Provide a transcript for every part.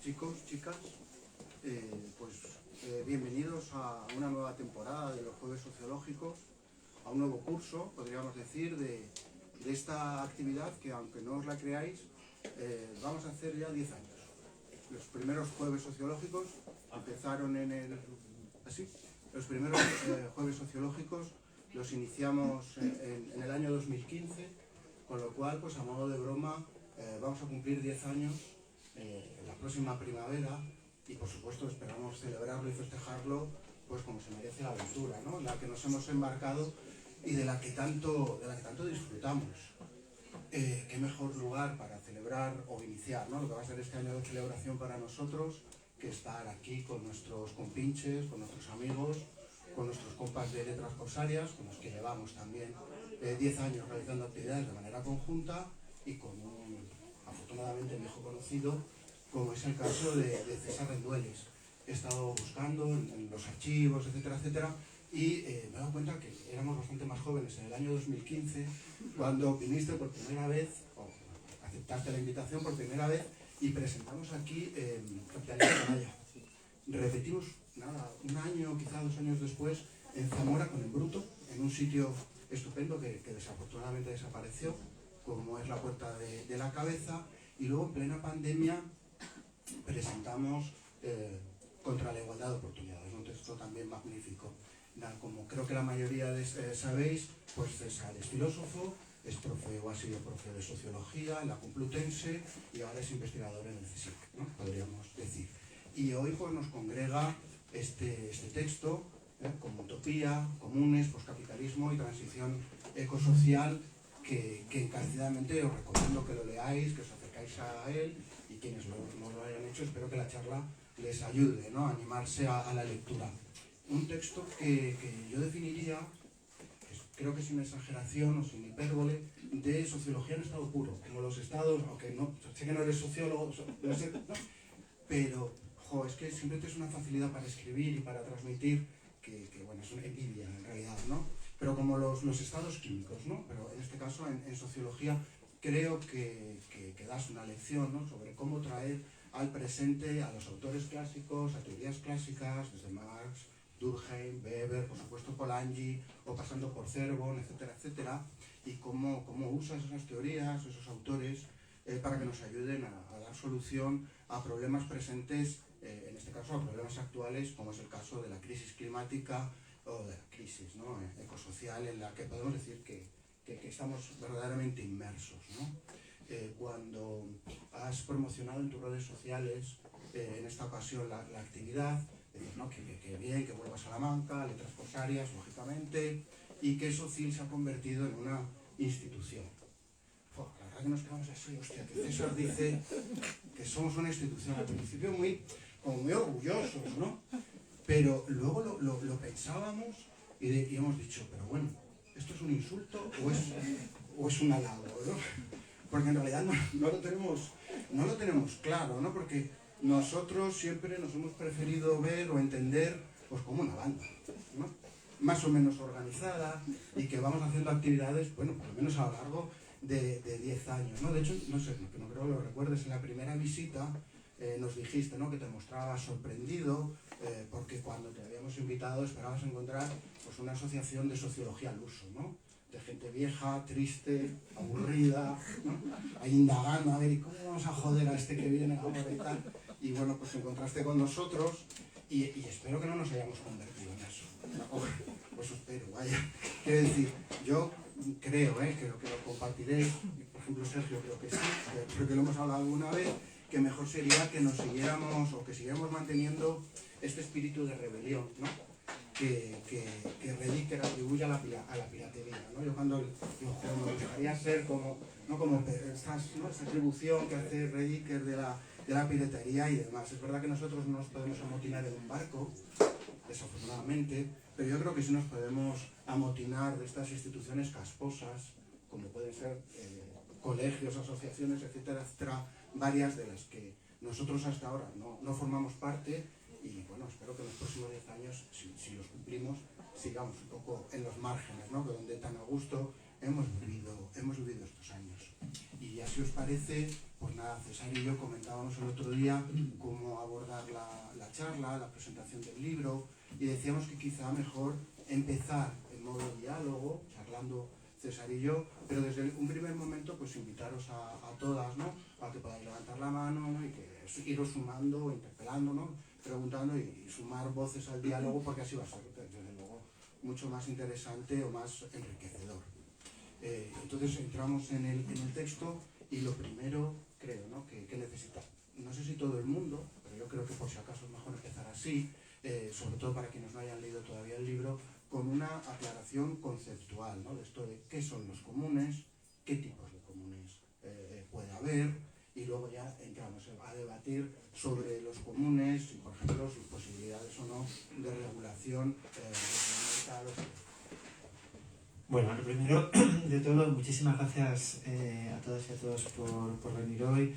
chicos, chicas, bienvenidos a una nueva temporada de los Jueves Sociológicos, a un nuevo curso, podríamos decir, de esta actividad que, aunque no os la creáis, vamos a hacer ya 10 años. Los primeros Jueves Sociológicos empezaron los primeros Jueves Sociológicos los iniciamos en el año 2015, con lo cual, pues a modo de broma, vamos a cumplir 10 años en la próxima primavera y, por supuesto, esperamos celebrarlo y festejarlo pues como se merece la aventura, ¿no?, en la que nos hemos embarcado y de la que tanto disfrutamos. Qué mejor lugar para celebrar o iniciar, ¿no?, lo que va a ser este año de celebración para nosotros, que estar aquí con nuestros compinches, con nuestros amigos, con nuestros compas de letras corsarias, con los que llevamos también 10 años realizando actividades de manera conjunta, y con un afortunadamente viejo conocido, como es el caso de César Rendueles. He estado buscando en los archivos, etcétera, etcétera, y me he dado cuenta que éramos bastante más jóvenes en el año 2015, cuando viniste por primera vez, o aceptaste la invitación por primera vez, y presentamos aquí Capitalidad Canalla. Repetimos, un año, quizá 2 años después, en Zamora con el Bruto, en un sitio estupendo que desafortunadamente desapareció, como es la Puerta de la Cabeza, y luego en plena pandemia presentamos Contra la Igualdad de Oportunidades, un texto también magnífico. Como creo que la mayoría sabéis, pues César es filósofo, es profe o ha sido profe de Sociología en la Complutense y ahora es investigador en el CSIC, ¿no?, podríamos decir. Y hoy pues nos congrega este texto, como utopía, comunes, poscapitalismo y transición ecosocial, que encarecidamente os recomiendo que lo leáis, que os acercáis a él, y quienes no lo hayan hecho, espero que la charla les ayude, ¿no?, a animarse a la lectura. Un texto que yo definiría, creo que sin exageración o sin hipérbole, de sociología en estado puro, como los estados, aunque no, sé que no eres sociólogo, no sé, ¿no?, pero es que siempre tienes una facilidad para escribir y para transmitir que bueno, es una envidia en realidad, ¿no? Pero como los estados químicos, ¿no? Pero en este caso, en sociología, creo que das una lección, ¿no?, sobre cómo traer al presente a los autores clásicos, a teorías clásicas, desde Marx, Durkheim, Weber, por supuesto Polanyi, o pasando por Cerbon, etcétera, etcétera, y cómo usas esas teorías, esos autores, para que nos ayuden a dar solución a problemas presentes, en este caso a problemas actuales, como es el caso de la crisis climática o de la crisis, ¿no?, ecosocial, en la que podemos decir que estamos verdaderamente inmersos, ¿no? Cuando has promocionado en tus redes sociales, en esta ocasión, la actividad, dices, ¿no?, que bien, que vuelva a Salamanca, letras corsarias, lógicamente, y que Socil se ha convertido en una institución. La verdad que nos quedamos así, hostia, que César dice que somos una institución, al principio muy orgullosos, ¿no? Pero luego lo pensábamos y hemos dicho, pero bueno, ¿esto es un insulto o es un halago, ¿no? Porque en realidad no lo tenemos claro, ¿no? Porque nosotros siempre nos hemos preferido ver o entender pues como una banda, ¿no?, más o menos organizada, y que vamos haciendo actividades, bueno, por lo menos a lo largo de 10 años, ¿no? De hecho, no sé, no creo que lo recuerdes, en la primera visita nos dijiste, ¿no?, que te mostrabas sorprendido porque cuando te habíamos invitado esperabas encontrar pues una asociación de sociología al uso, ¿no?, de gente vieja, triste, aburrida, ¿no?, ahí indagando, a ver, ¿y cómo vamos a joder a este que viene ahora y tal? Y bueno, pues te encontraste con nosotros y espero que no nos hayamos convertido en eso. Pues espero, vaya. Quiero decir, yo creo, que lo compartiré, por ejemplo Sergio creo que sí, creo que lo hemos hablado alguna vez, que mejor sería que nos siguiéramos o que siguiéramos manteniendo este espíritu de rebelión, ¿no?, que Rediker atribuye a la piratería, ¿no? Yo cuando me gustaría ser como esta atribución que hace Rediker de la piratería y demás. Es verdad que nosotros no nos podemos amotinar en un barco, desafortunadamente, pero yo creo que sí nos podemos amotinar de estas instituciones casposas, como pueden ser colegios, asociaciones, etcétera, etcétera, varias de las que nosotros hasta ahora no formamos parte, y bueno, espero que en los próximos 10 años, si los cumplimos, sigamos un poco en los márgenes, ¿no?, que donde tan a gusto hemos vivido estos años. Y así os parece, pues nada, César y yo comentábamos el otro día cómo abordar la charla, la presentación del libro, y decíamos que quizá mejor empezar en modo diálogo, charlando César y yo, pero desde un primer momento pues invitaros a todas, ¿no? Para que podáis levantar la mano, ¿no? Y que iros sumando, interpelando, ¿no? Preguntando y sumar voces al diálogo, porque así va a ser, desde luego, mucho más interesante o más enriquecedor. Entonces entramos en el texto y lo primero, creo, ¿no? que necesita, no sé si todo el mundo, pero yo creo que por si acaso es mejor empezar así, sobre todo para quienes no hayan leído todavía el libro, con una aclaración conceptual, ¿no? De esto de qué son los comunes, qué tipos de comunes puede haber, y luego ya entramos a debatir sobre los comunes y, por ejemplo, sus posibilidades o no de regulación del mercado. Bueno, lo primero de todo, muchísimas gracias a todas y a todos por venir hoy.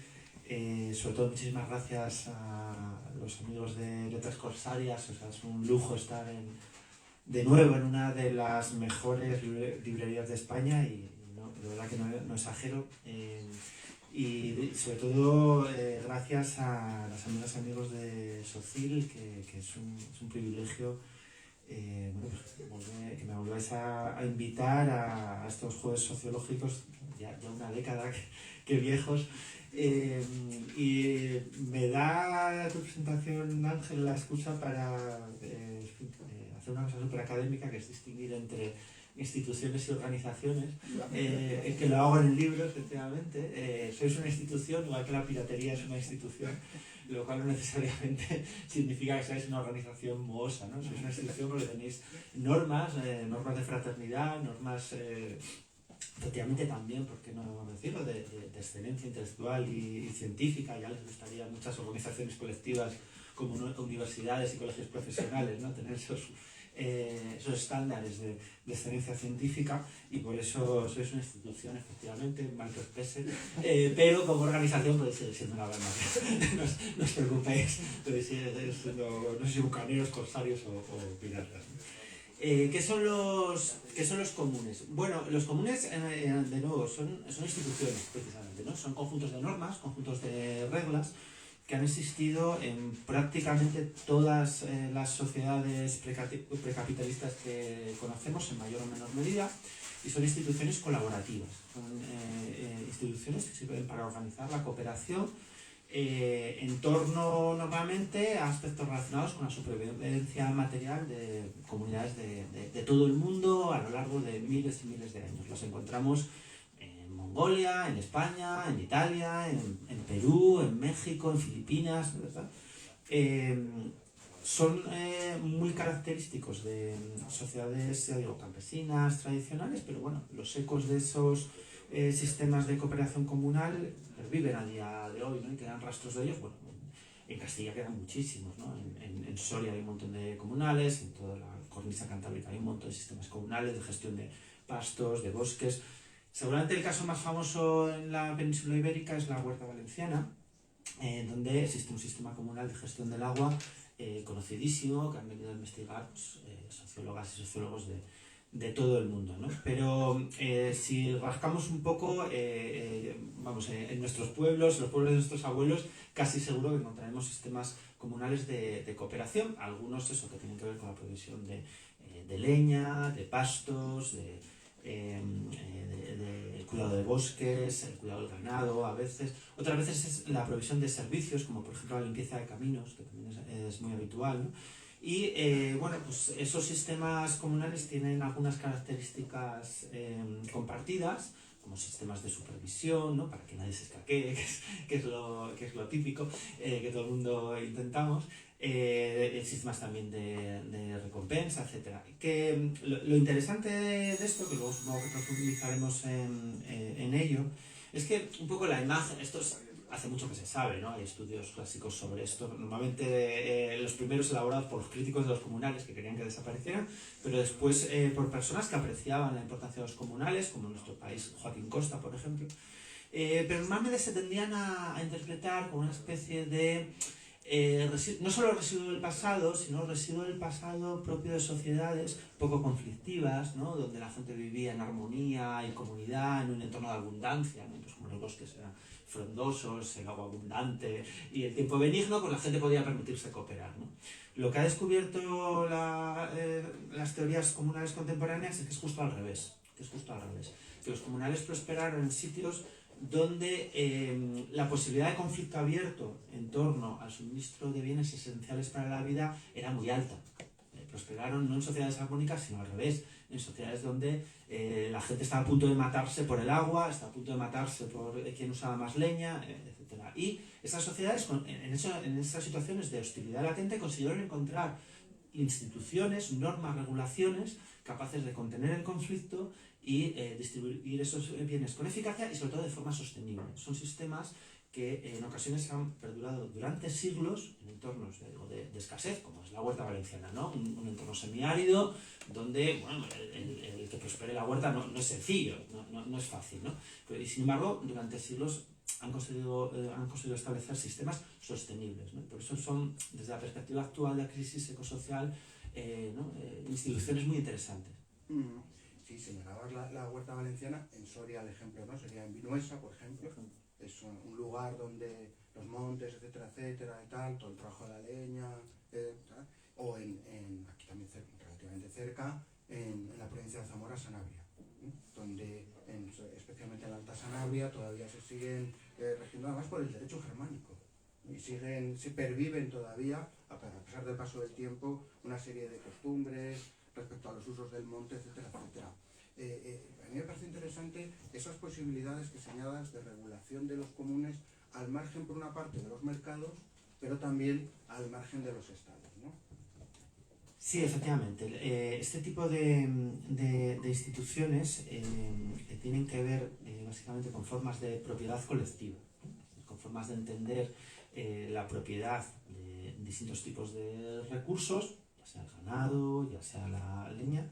Sobre todo, muchísimas gracias a los amigos de Letras Corsarias. O sea, es un lujo estar de nuevo en una de las mejores librerías de España y no, de verdad que no exagero. Y sobre todo, gracias a las amigas y amigos de Socil, que es un privilegio. Que me volváis a invitar a estos jueves sociológicos, ya una década que viejos, y me da tu presentación, Ángel, la excusa para hacer una cosa súper académica, que es distinguir entre instituciones y organizaciones, que lo hago en el libro, efectivamente. Sois una institución, igual que la piratería es una institución, lo cual no necesariamente significa que seáis una organización mohosa, ¿no? Sois una institución porque tenéis normas de fraternidad, normas, efectivamente también, ¿por qué no decirlo?, de excelencia intelectual y científica. Ya les gustaría a muchas organizaciones colectivas como universidades y colegios profesionales, ¿no?, tener esos estándares de excelencia científica, y por eso sois una institución, efectivamente, mal que os pese, pero como organización podéis seguir siendo una banda. No os preocupéis, podéis seguir siendo, no sé si bucaneros, corsarios o piratas. ¿Qué son los comunes? Bueno, los comunes, de nuevo, son instituciones, precisamente, ¿no? Son conjuntos de normas, conjuntos de reglas, que han existido en prácticamente todas las sociedades precapitalistas que conocemos, en mayor o menor medida, y son instituciones colaborativas, son instituciones que sirven para organizar la cooperación en torno normalmente a aspectos relacionados con la supervivencia material de comunidades de todo el mundo a lo largo de miles y miles de años. Los encontramos en Mongolia, en España, en Italia, en Perú, en México, en Filipinas, ¿verdad? Son muy característicos de sociedades, ya digo, campesinas, tradicionales, pero bueno, los ecos de esos sistemas de cooperación comunal viven a día de hoy, ¿no? Y quedan rastros de ellos. Bueno, en Castilla quedan muchísimos, ¿no? En Soria hay un montón de comunales, en toda la cornisa cantábrica hay un montón de sistemas comunales de gestión de pastos, de bosques. Seguramente el caso más famoso en la península ibérica es la Huerta Valenciana, donde existe un sistema comunal de gestión del agua conocidísimo, que han venido a investigar pues, sociólogas y sociólogos de todo el mundo, ¿no? Pero si rascamos un poco, en nuestros pueblos, los pueblos de nuestros abuelos, casi seguro que encontraremos sistemas comunales de cooperación, algunos eso que tienen que ver con la provisión de leña, de pastos, de cuidado de bosques, el cuidado del ganado a veces. Otras veces es la provisión de servicios, como por ejemplo la limpieza de caminos, que también es muy habitual, ¿no? Y pues esos sistemas comunales tienen algunas características compartidas, como sistemas de supervisión, ¿no?, para que nadie se escaquee, que es lo típico que todo el mundo intentamos. Sistemas también de recompensa, etc. Que lo interesante de esto, que luego supongo que profundizaremos en ello, es que un poco la imagen, hace mucho que se sabe, ¿no? Hay estudios clásicos sobre esto, normalmente los primeros elaborados por los críticos de los comunales que querían que desaparecieran, pero después por personas que apreciaban la importancia de los comunales, como en nuestro país Joaquín Costa, por ejemplo, pero normalmente se tendían a interpretar como una especie de no solo residuo del pasado, sino residuo del pasado propio de sociedades poco conflictivas, ¿no? Donde la gente vivía en armonía y comunidad, en un entorno de abundancia, ¿no? Pues como los bosques eran frondosos, el agua abundante y el tiempo benigno, pues la gente podía permitirse cooperar, ¿no? Lo que ha descubierto las teorías comunales contemporáneas es que es justo al revés, que los comunales prosperaron en sitios donde la posibilidad de conflicto abierto en torno al suministro de bienes esenciales para la vida era muy alta. Prosperaron no en sociedades armónicas, sino al revés, en sociedades donde la gente estaba a punto de matarse por el agua, estaba a punto de matarse por quién usaba más leña, etc. Y esas sociedades, en esas situaciones de hostilidad latente, consiguieron encontrar instituciones, normas, regulaciones capaces de contener el conflicto y distribuir esos bienes con eficacia y sobre todo de forma sostenible. Son sistemas que en ocasiones han perdurado durante siglos en entornos de escasez, como es la huerta valenciana, ¿no? Un entorno semiárido donde bueno, el que prospere la huerta no es sencillo, no es fácil, ¿no? Pero, y sin embargo, durante siglos han conseguido establecer sistemas sostenibles, ¿no? Por eso son, desde la perspectiva actual de la crisis ecosocial, instituciones muy interesantes. Sí, señalabas la huerta valenciana, en Soria el ejemplo, ¿no? Sería en Vinuesa, por ejemplo. Es un lugar donde los montes, etcétera, y tal, todo el trabajo de la leña, o aquí también relativamente cerca, en la provincia de Zamora, Sanabria, donde especialmente en la Alta Sanabria todavía se siguen regiendo además por el derecho germánico y se perviven todavía, a pesar del paso del tiempo, una serie de costumbres respecto a los usos del monte, etcétera. A mí me parece interesante esas posibilidades que señalas de regulación de los comunes al margen, por una parte, de los mercados, pero también al margen de los estados, ¿no? Sí, efectivamente. Este tipo de instituciones tienen que ver básicamente con formas de propiedad colectiva, ¿no? Con formas de entender la propiedad de distintos tipos de recursos, ya sea el ganado, ya sea la leña,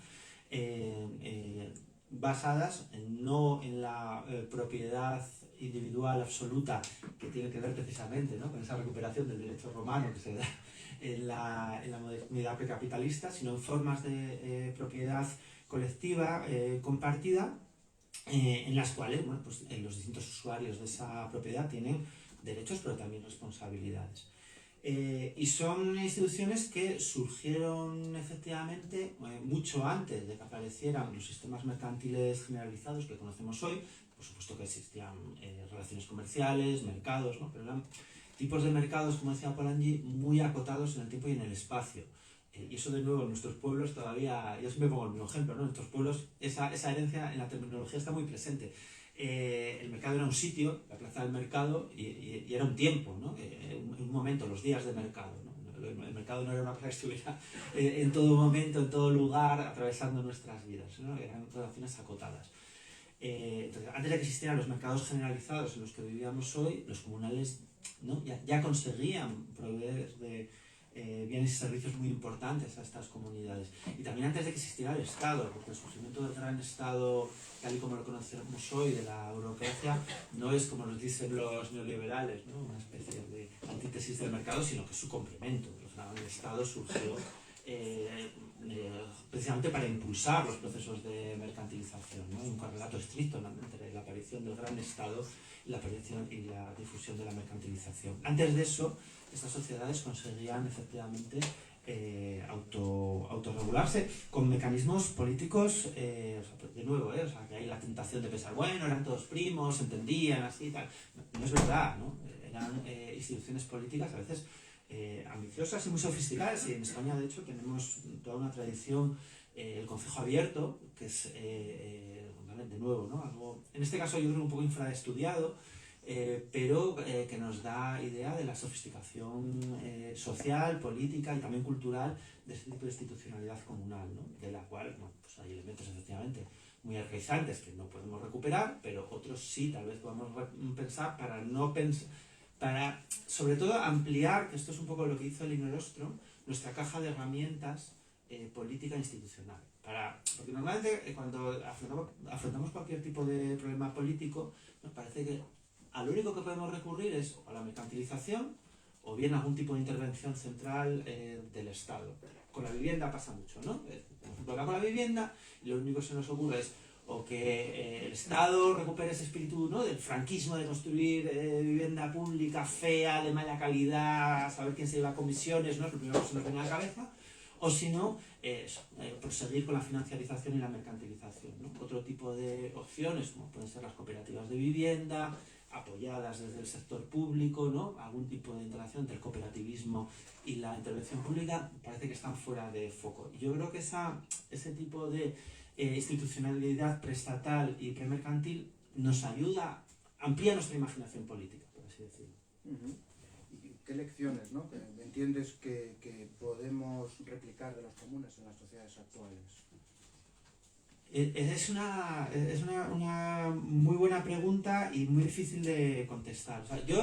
basadas no en la propiedad individual absoluta que tiene que ver precisamente, ¿no? Con esa recuperación del derecho romano que se da en la modernidad precapitalista, sino en formas de propiedad colectiva compartida, en las cuales bueno, pues, los distintos usuarios de esa propiedad tienen derechos pero también responsabilidades. Y son instituciones que surgieron efectivamente mucho antes de que aparecieran los sistemas mercantiles generalizados que conocemos hoy. Por supuesto que existían relaciones comerciales, mercados, ¿no? Pero eran tipos de mercados, como decía Polanyi, muy acotados en el tiempo y en el espacio. Y eso de nuevo en nuestros pueblos todavía, yo siempre pongo el mismo ejemplo, ¿no? En nuestros pueblos esa herencia en la terminología está muy presente. El mercado era un sitio, la plaza del mercado, y era un tiempo, ¿no? Un momento, los días de mercado, ¿no? El mercado no era una cosa que estuviera en todo momento, en todo lugar, atravesando nuestras vidas, ¿no? Eran relaciones acotadas. Entonces, antes de que existieran los mercados generalizados en los que vivíamos hoy, los comunales, ¿no? ya conseguían proveer de bienes y servicios muy importantes a estas comunidades. Y también antes de que existiera el Estado, porque el surgimiento del gran Estado, tal y como lo conocemos hoy, de la eurocracia, no es como nos dicen los neoliberales, ¿no? Una especie de antítesis del mercado, sino que es su complemento. El gran Estado surgió precisamente para impulsar los procesos de mercantilización, ¿no? Un correlato estricto entre la aparición del gran Estado y la aparición y la difusión de la mercantilización. Antes de eso, estas sociedades conseguían efectivamente autorregularse con mecanismos políticos, de nuevo, o sea, que hay la tentación de pensar, bueno, eran todos primos, se entendían, así y tal. No es verdad, ¿no? Eran instituciones políticas a veces ambiciosas y muy sofisticadas, y en España, de hecho, tenemos toda una tradición, el concejo abierto, que es, de nuevo, ¿no? Algo, en este caso yo creo un poco infraestudiado, pero que nos da idea de la sofisticación social, política y también cultural de este tipo de institucionalidad comunal, ¿no? De la cual bueno, pues hay elementos efectivamente muy arcaizantes que no podemos recuperar, pero otros sí tal vez podemos pensar para sobre todo ampliar, que esto es un poco lo que hizo Elinor Ostrom, nuestra caja de herramientas política e institucional. Porque normalmente cuando afrontamos cualquier tipo de problema político, nos parece que a lo único que podemos recurrir es a la mercantilización o bien algún tipo de intervención central del Estado. Con la vivienda pasa mucho, ¿no? Por ejemplo, acá con la vivienda, lo único que se nos ocurre es o que el Estado recupere ese espíritu, ¿no?, del franquismo de construir vivienda pública fea, de mala calidad, saber quién se lleva comisiones, ¿no?, es lo primero que se nos viene a la cabeza, o si no, proseguir con la financiarización y la mercantilización, ¿no? Otro tipo de opciones, como pueden ser las cooperativas de vivienda, apoyadas desde el sector público, ¿no?, algún tipo de interacción entre el cooperativismo y la intervención pública, parece que están fuera de foco. Yo creo que ese tipo de institucionalidad preestatal y premercantil nos ayuda, amplía nuestra imaginación política, por así decirlo. ¿Y qué lecciones, ¿no?, entiendes que podemos replicar de los comunes en las sociedades actuales? Es una muy buena pregunta y muy difícil de contestar. O sea, yo,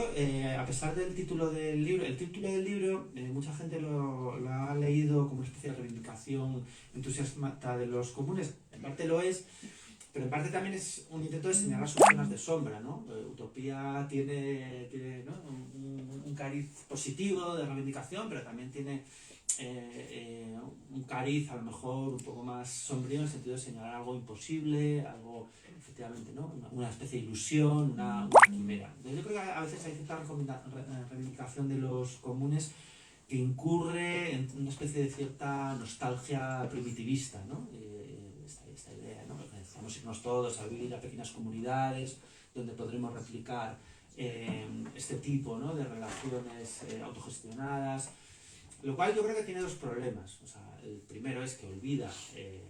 a pesar del título del libro, mucha gente lo ha leído como una especie de reivindicación entusiasta de los comunes. En parte lo es, pero en parte también es un intento de señalar sus zonas de sombra, ¿no? Utopía tiene ¿no?, un cariz positivo de reivindicación, pero también tiene un cariz a lo mejor un poco más sombrío en el sentido de señalar algo imposible, algo efectivamente, ¿no?, una especie de ilusión, una quimera. Yo creo que a veces hay cierta reivindicación de los comunes que incurre en una especie de cierta nostalgia primitivista, ¿no? Esta idea, ¿no?, que necesitamos irnos todos a vivir a pequeñas comunidades donde podremos replicar este tipo, ¿no?, de relaciones autogestionadas. Lo cual yo creo que tiene dos problemas. O sea, el primero es que olvida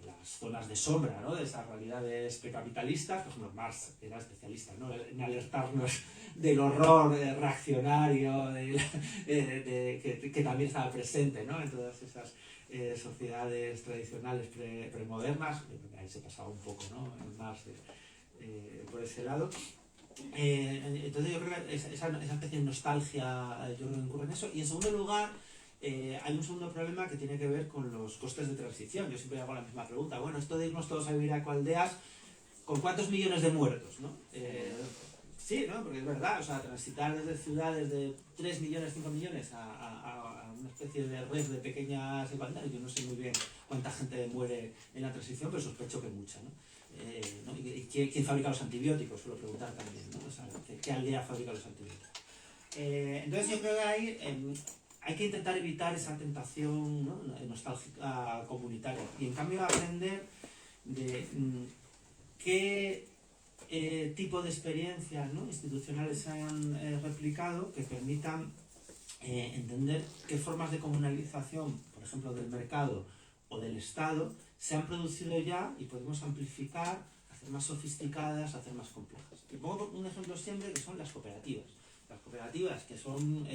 las zonas de sombra, ¿no?, de esas realidades precapitalistas. Por ejemplo, Marx era especialista, ¿no?, en alertarnos del horror reaccionario que también estaba presente, ¿no?, en todas esas sociedades tradicionales premodernas. Ahí se pasaba un poco, ¿no?, en Marx por ese lado. Entonces yo creo que esa especie de nostalgia yo creo que incurre en eso. Y en segundo lugar, hay un segundo problema que tiene que ver con los costes de transición. Yo siempre hago la misma pregunta. Bueno, esto de irnos todos a vivir a ecoaldeas, ¿con cuántos millones de muertos, ¿no? Sí, ¿no? Porque es verdad, o sea, transitar desde ciudades de 3 millones, 5 millones a una especie de red de pequeñas ecoaldeas. Yo no sé muy bien cuánta gente muere en la transición, pero sospecho que mucha, ¿no? ¿No? ¿Y quién fabrica los antibióticos? Suelo preguntar también, ¿no? O sea, ¿qué aldea fabrica los antibióticos? Entonces yo creo que hay que intentar evitar esa tentación, ¿no?, nostálgica comunitaria y en cambio aprender de qué tipo de experiencias, ¿no?, institucionales se han replicado que permitan entender qué formas de comunalización, por ejemplo del mercado o del Estado, se han producido ya y podemos amplificar, hacer más sofisticadas, hacer más complejas. Y pongo un ejemplo siempre que son las cooperativas. Las cooperativas que son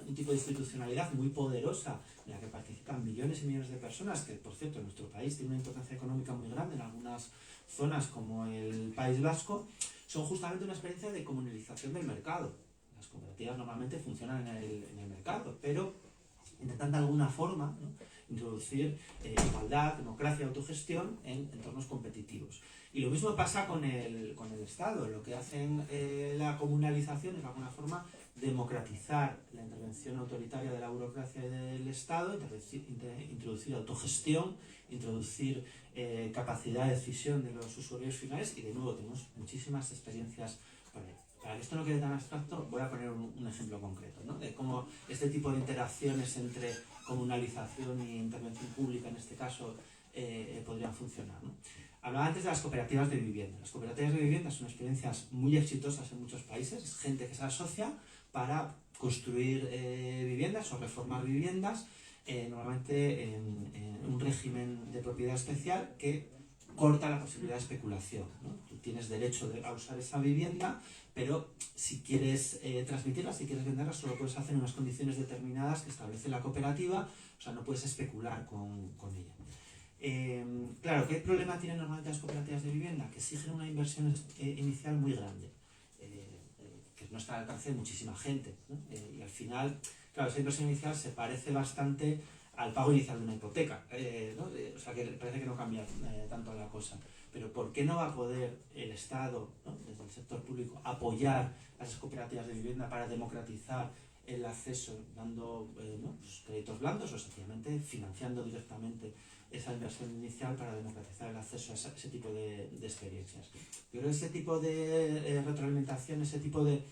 un tipo de institucionalidad muy poderosa en la que participan millones y millones de personas, que por cierto en nuestro país tiene una importancia económica muy grande en algunas zonas como el País Vasco, son justamente una experiencia de comunalización del mercado. Las cooperativas normalmente funcionan en el mercado, pero intentan de alguna forma, ¿no?, introducir igualdad, democracia, autogestión en entornos competitivos. Y lo mismo pasa con el Estado. Lo que hacen la comunalización es de alguna forma democratizar la intervención autoritaria de la burocracia y del Estado, introducir autogestión, introducir capacidad de decisión de los usuarios finales y de nuevo tenemos muchísimas experiencias por ahí. Para que esto no quede tan abstracto, voy a poner un ejemplo concreto, ¿no?, de cómo este tipo de interacciones entre comunalización e intervención pública, en este caso, podrían funcionar, ¿no? Hablaba antes de las cooperativas de vivienda. Las cooperativas de vivienda son experiencias muy exitosas en muchos países. Es gente que se asocia para construir viviendas o reformar viviendas, normalmente en un régimen de propiedad especial que corta la posibilidad de especulación, ¿no? Tú tienes derecho a usar esa vivienda, pero si quieres transmitirla, si quieres venderla, solo puedes hacer en unas condiciones determinadas que establece la cooperativa, o sea, no puedes especular con ella. Claro, ¿qué problema tienen normalmente las cooperativas de vivienda? Que exigen una inversión inicial muy grande, que no está al alcance de muchísima gente, ¿no? Y al final, claro, esa inversión inicial se parece bastante al pago inicial de una hipoteca, ¿no? O sea, que parece que no cambia tanto la cosa. Pero ¿por qué no va a poder el Estado, ¿no?, desde el sector público, apoyar a esas cooperativas de vivienda para democratizar el acceso dando pues créditos blandos o sencillamente financiando directamente esa inversión inicial para democratizar el acceso a ese tipo de experiencias. Yo creo que ese tipo de retroalimentación, ese tipo de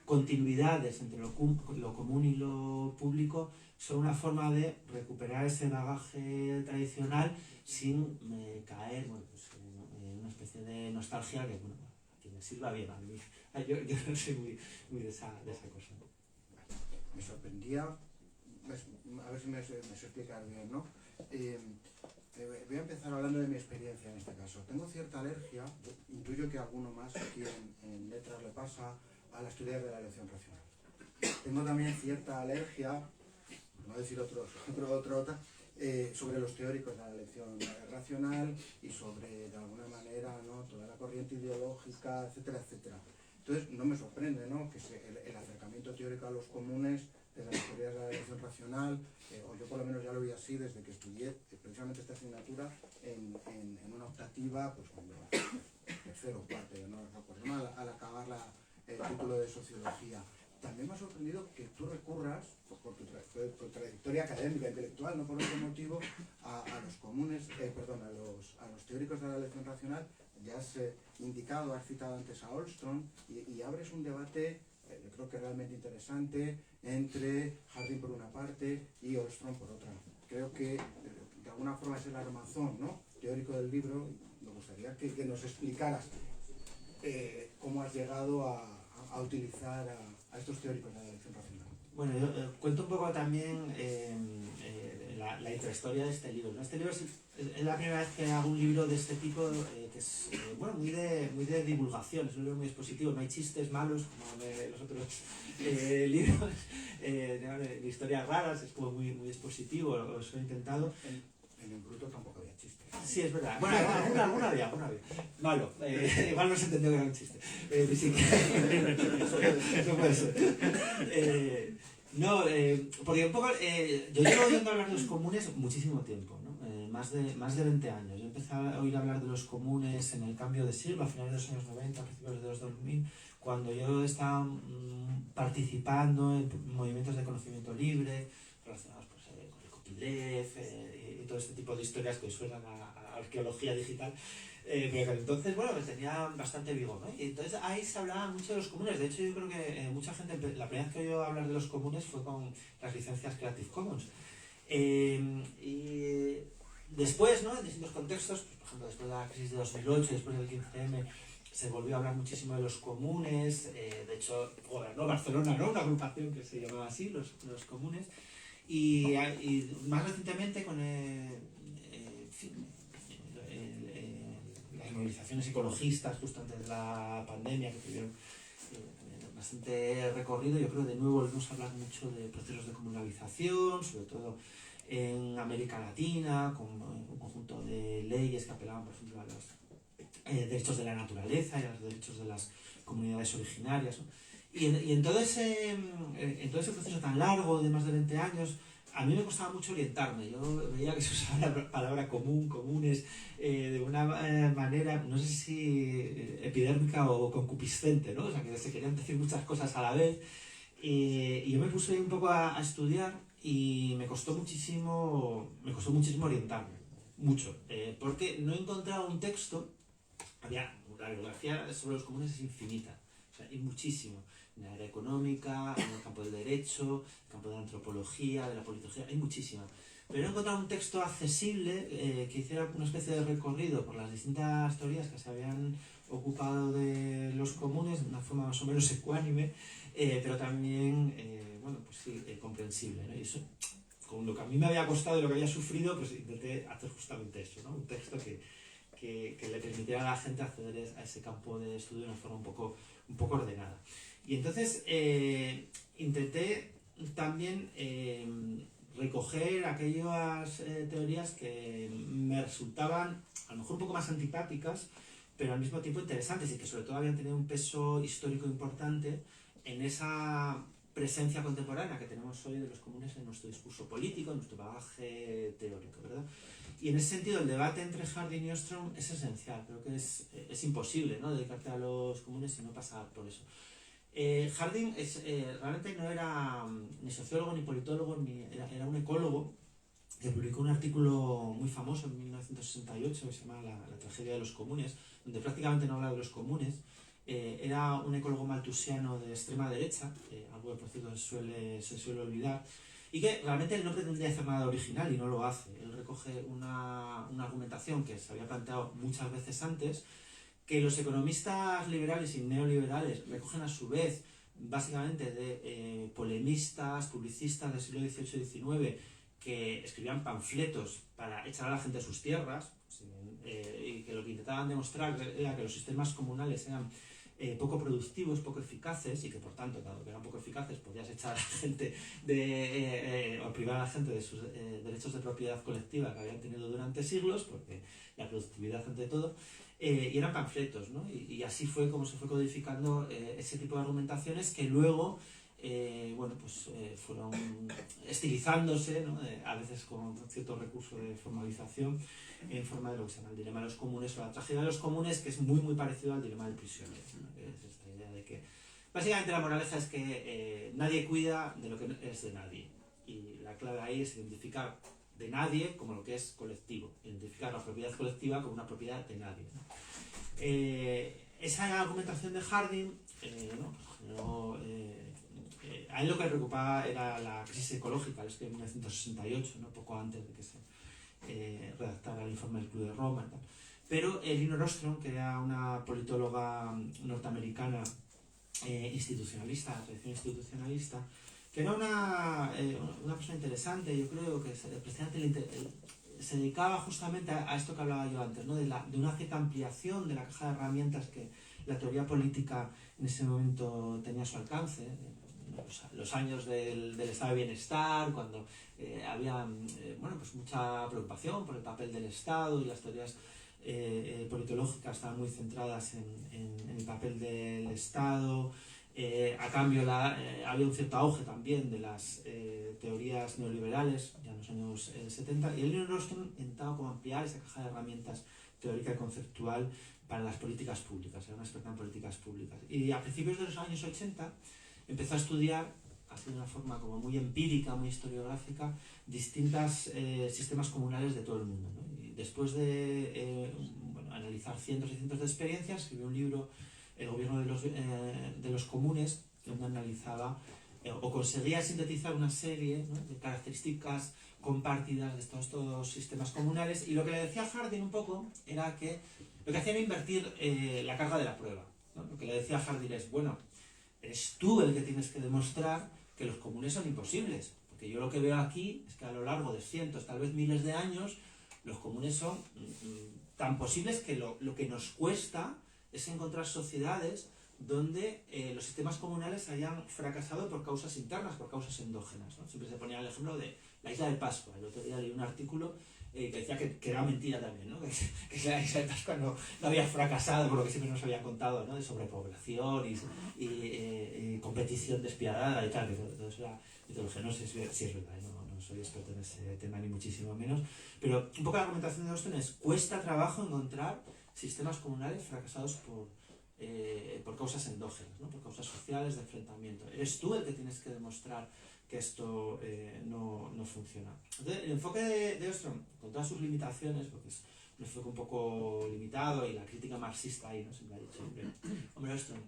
continuidades entre lo común y lo público son una forma de recuperar ese bagaje tradicional sin caer pues, en una especie de nostalgia que, bueno, a quien le sirva bien, a mí. Yo no soy muy de esa cosa. Me sorprendía, a ver si me sé explicar bien, ¿no? Voy a empezar hablando de mi experiencia en este caso. Tengo cierta alergia, intuyo que a alguno más aquí en letras le pasa, a las teorías de la elección racional. Tengo también cierta alergia, no decir otra, sobre los teóricos de la elección racional y sobre, de alguna manera, ¿no?, toda la corriente ideológica, etcétera, etcétera. Entonces, no me sorprende, ¿no?, que el acercamiento teórico a los comunes desde las teorías de la elección racional, o yo por lo menos ya lo vi así desde que estudié precisamente esta asignatura en una optativa, pues cuando tercero o cuarto, yo no recuerdo mal, al acabar el título de sociología. También me ha sorprendido que tú recurras, por tu trayectoria académica, intelectual, no por otro motivo, a los comunes, a los teóricos de la elección racional. Ya has indicado, has citado antes a Ostrom, y abres un debate, yo creo que realmente interesante, entre Harding por una parte y Ostrom por otra. Creo que de alguna forma es el armazón, ¿no?, teórico del libro. Me gustaría que nos explicaras cómo has llegado a utilizar a estos teóricos de la elección racional. Bueno, yo cuento un poco también la intrahistoria de este libro, ¿no? Este libro es la primera vez que hago un libro de este tipo, que es bueno, muy de divulgación, es un libro muy expositivo, no hay chistes malos como de los otros libros de historias raras, es como muy expositivo, os he intentado. En el bruto tampoco había chistes. Sí, es verdad. Bueno, alguna había. Malo. Igual no se entendió que era un chiste. Sí, eso puede ser. Porque un poco yo llevo oyendo hablar de los comunes muchísimo tiempo, ¿no? Más de 20 años. Yo empecé a oír hablar de los comunes en el cambio de siglo, a finales de los años 90, a principios de los 2000, cuando yo estaba participando en movimientos de conocimiento libre relacionados pues, con el copyleft y todo este tipo de historias que suenan a arqueología digital. Pero entonces, bueno, pues tenía bastante vigor, ¿no? Y entonces ahí se hablaba mucho de los comunes. De hecho, yo creo que mucha gente, la primera vez que oyó hablar de los comunes fue con las licencias Creative Commons. Y después, ¿no?, en distintos contextos, pues, por ejemplo, después de la crisis de 2008, después del 15M, se volvió a hablar muchísimo de los comunes. De hecho, gobernó Barcelona, ¿no?, una agrupación que se llamaba así, los comunes. Y más recientemente, con las movilizaciones ecologistas justo antes de la pandemia, que tuvieron bastante recorrido, yo creo que de nuevo volvemos a hablar mucho de procesos de comunalización, sobre todo en América Latina, con un conjunto de leyes que apelaban, por ejemplo, a los derechos de la naturaleza y a los derechos de las comunidades originarias, ¿no? Y en todo ese proceso tan largo de más de 20 años, a mí me costaba mucho orientarme. Yo veía que se usaba la palabra comunes, de una manera, no sé si epidérmica o concupiscente, ¿no? O sea, que se querían decir muchas cosas a la vez. Y yo me puse un poco a estudiar y me costó muchísimo orientarme, mucho, porque no encontraba un texto. La bibliografía sobre los comunes es infinita, o sea, hay muchísimo. En la área económica, en el campo del derecho, en el campo de la antropología, de la politología, hay muchísima. Pero he encontrado un texto accesible que hiciera una especie de recorrido por las distintas teorías que se habían ocupado de los comunes de una forma más o menos ecuánime, pero también, bueno, pues sí, comprensible, ¿no? Y eso, con lo que a mí me había costado y lo que había sufrido, pues intenté hacer justamente eso, ¿no? Un texto que le permitiera a la gente acceder a ese campo de estudio de una forma un poco ordenada. Y entonces intenté también recoger aquellas teorías que me resultaban a lo mejor un poco más antipáticas, pero al mismo tiempo interesantes y que sobre todo habían tenido un peso histórico importante en esa presencia contemporánea que tenemos hoy de los comunes en nuestro discurso político, en nuestro bagaje teórico, ¿verdad? Y en ese sentido el debate entre Harding y Ostrom es esencial. Creo que es imposible, ¿no?, dedicarte a los comunes y no pasar por eso. Harding realmente no era ni sociólogo ni politólogo, era un ecólogo que publicó un artículo muy famoso en 1968 que se llama La tragedia de los comunes, donde prácticamente no habla de los comunes. Era un ecólogo maltusiano de extrema derecha, algo que por cierto se suele olvidar, y que realmente él no pretendía hacer nada original y no lo hace. Él recoge una argumentación que se había planteado muchas veces antes, que los economistas liberales y neoliberales recogen a su vez básicamente de polemistas, publicistas del siglo XVIII y XIX que escribían panfletos para echar a la gente de sus tierras, y que lo que intentaban demostrar era que los sistemas comunales eran poco productivos, poco eficaces, y que por tanto, dado que eran poco eficaces, podías echar a la gente o privar a la gente de sus derechos de propiedad colectiva que habían tenido durante siglos, porque la productividad ante todo, y eran panfletos, ¿no? Y así fue como se fue codificando ese tipo de argumentaciones que luego fueron estilizándose, ¿no? A veces con cierto recurso de formalización en forma de lo que se llama el dilema de los comunes o la tragedia de los comunes, que es muy parecido al dilema del prisionero, ¿no? Que es esta idea de que básicamente la moraleja es que nadie cuida de lo que es de nadie, y la clave ahí es identificar de nadie como lo que es colectivo, identificar la propiedad colectiva como una propiedad de nadie, ¿no? Esa argumentación de Harding a él lo que le preocupaba era la crisis ecológica. Él escribió en 1968, ¿no? Poco antes de que se redactara el informe del Club de Roma y tal. Pero Elinor Ostrom, que era una politóloga norteamericana institucionalista, de tradición institucionalista, que era una persona interesante, yo creo que se dedicaba justamente a esto que hablaba yo antes, ¿no? de una cierta ampliación de la caja de herramientas que la teoría política en ese momento tenía a su alcance. Los años del estado de bienestar, cuando había mucha preocupación por el papel del Estado, y las teorías politológicas estaban muy centradas en el papel del Estado. A cambio había un cierto auge también de las teorías neoliberales ya en los años 70, y Elinor Ostrom intentaba como ampliar esa caja de herramientas teórica y conceptual para las políticas públicas. Era una experta en políticas públicas, y a principios de los años 80 empezó a estudiar, así de una forma como muy empírica, muy historiográfica, distintos sistemas comunales de todo el mundo, ¿no? Y después de analizar cientos y cientos de experiencias, escribió un libro, El gobierno de los comunes, donde analizaba o conseguía sintetizar una serie, ¿no?, de características compartidas de estos sistemas comunales. Y lo que le decía Harding un poco era que lo que hacía era invertir la carga de la prueba, ¿no? Lo que le decía Harding es, bueno, eres tú el que tienes que demostrar que los comunes son imposibles, porque yo lo que veo aquí es que a lo largo de cientos, tal vez miles de años, los comunes son tan posibles que lo que nos cuesta es encontrar sociedades donde los sistemas comunales hayan fracasado por causas internas, por causas endógenas, ¿no? Siempre se ponía el ejemplo de la isla de Pascua. El otro día leí un artículo que decía que era mentira también, ¿no? que la isla de Pascua no había fracasado por lo que siempre nos había contado, ¿no? De sobrepoblación y competición despiadada y tal, que todo eso era mitología. No sé si es verdad, no soy experto en ese tema ni muchísimo menos, pero un poco la argumentación de Austin es: cuesta trabajo encontrar sistemas comunales fracasados por causas endógenas, ¿no? Por causas sociales de enfrentamiento. Eres tú el que tienes que demostrar que esto no funciona. Entonces, el enfoque de Ostrom, con todas sus limitaciones, porque es un enfoque un poco limitado, y la crítica marxista ahí, ¿no? Siempre ha dicho, hombre, Ostrom,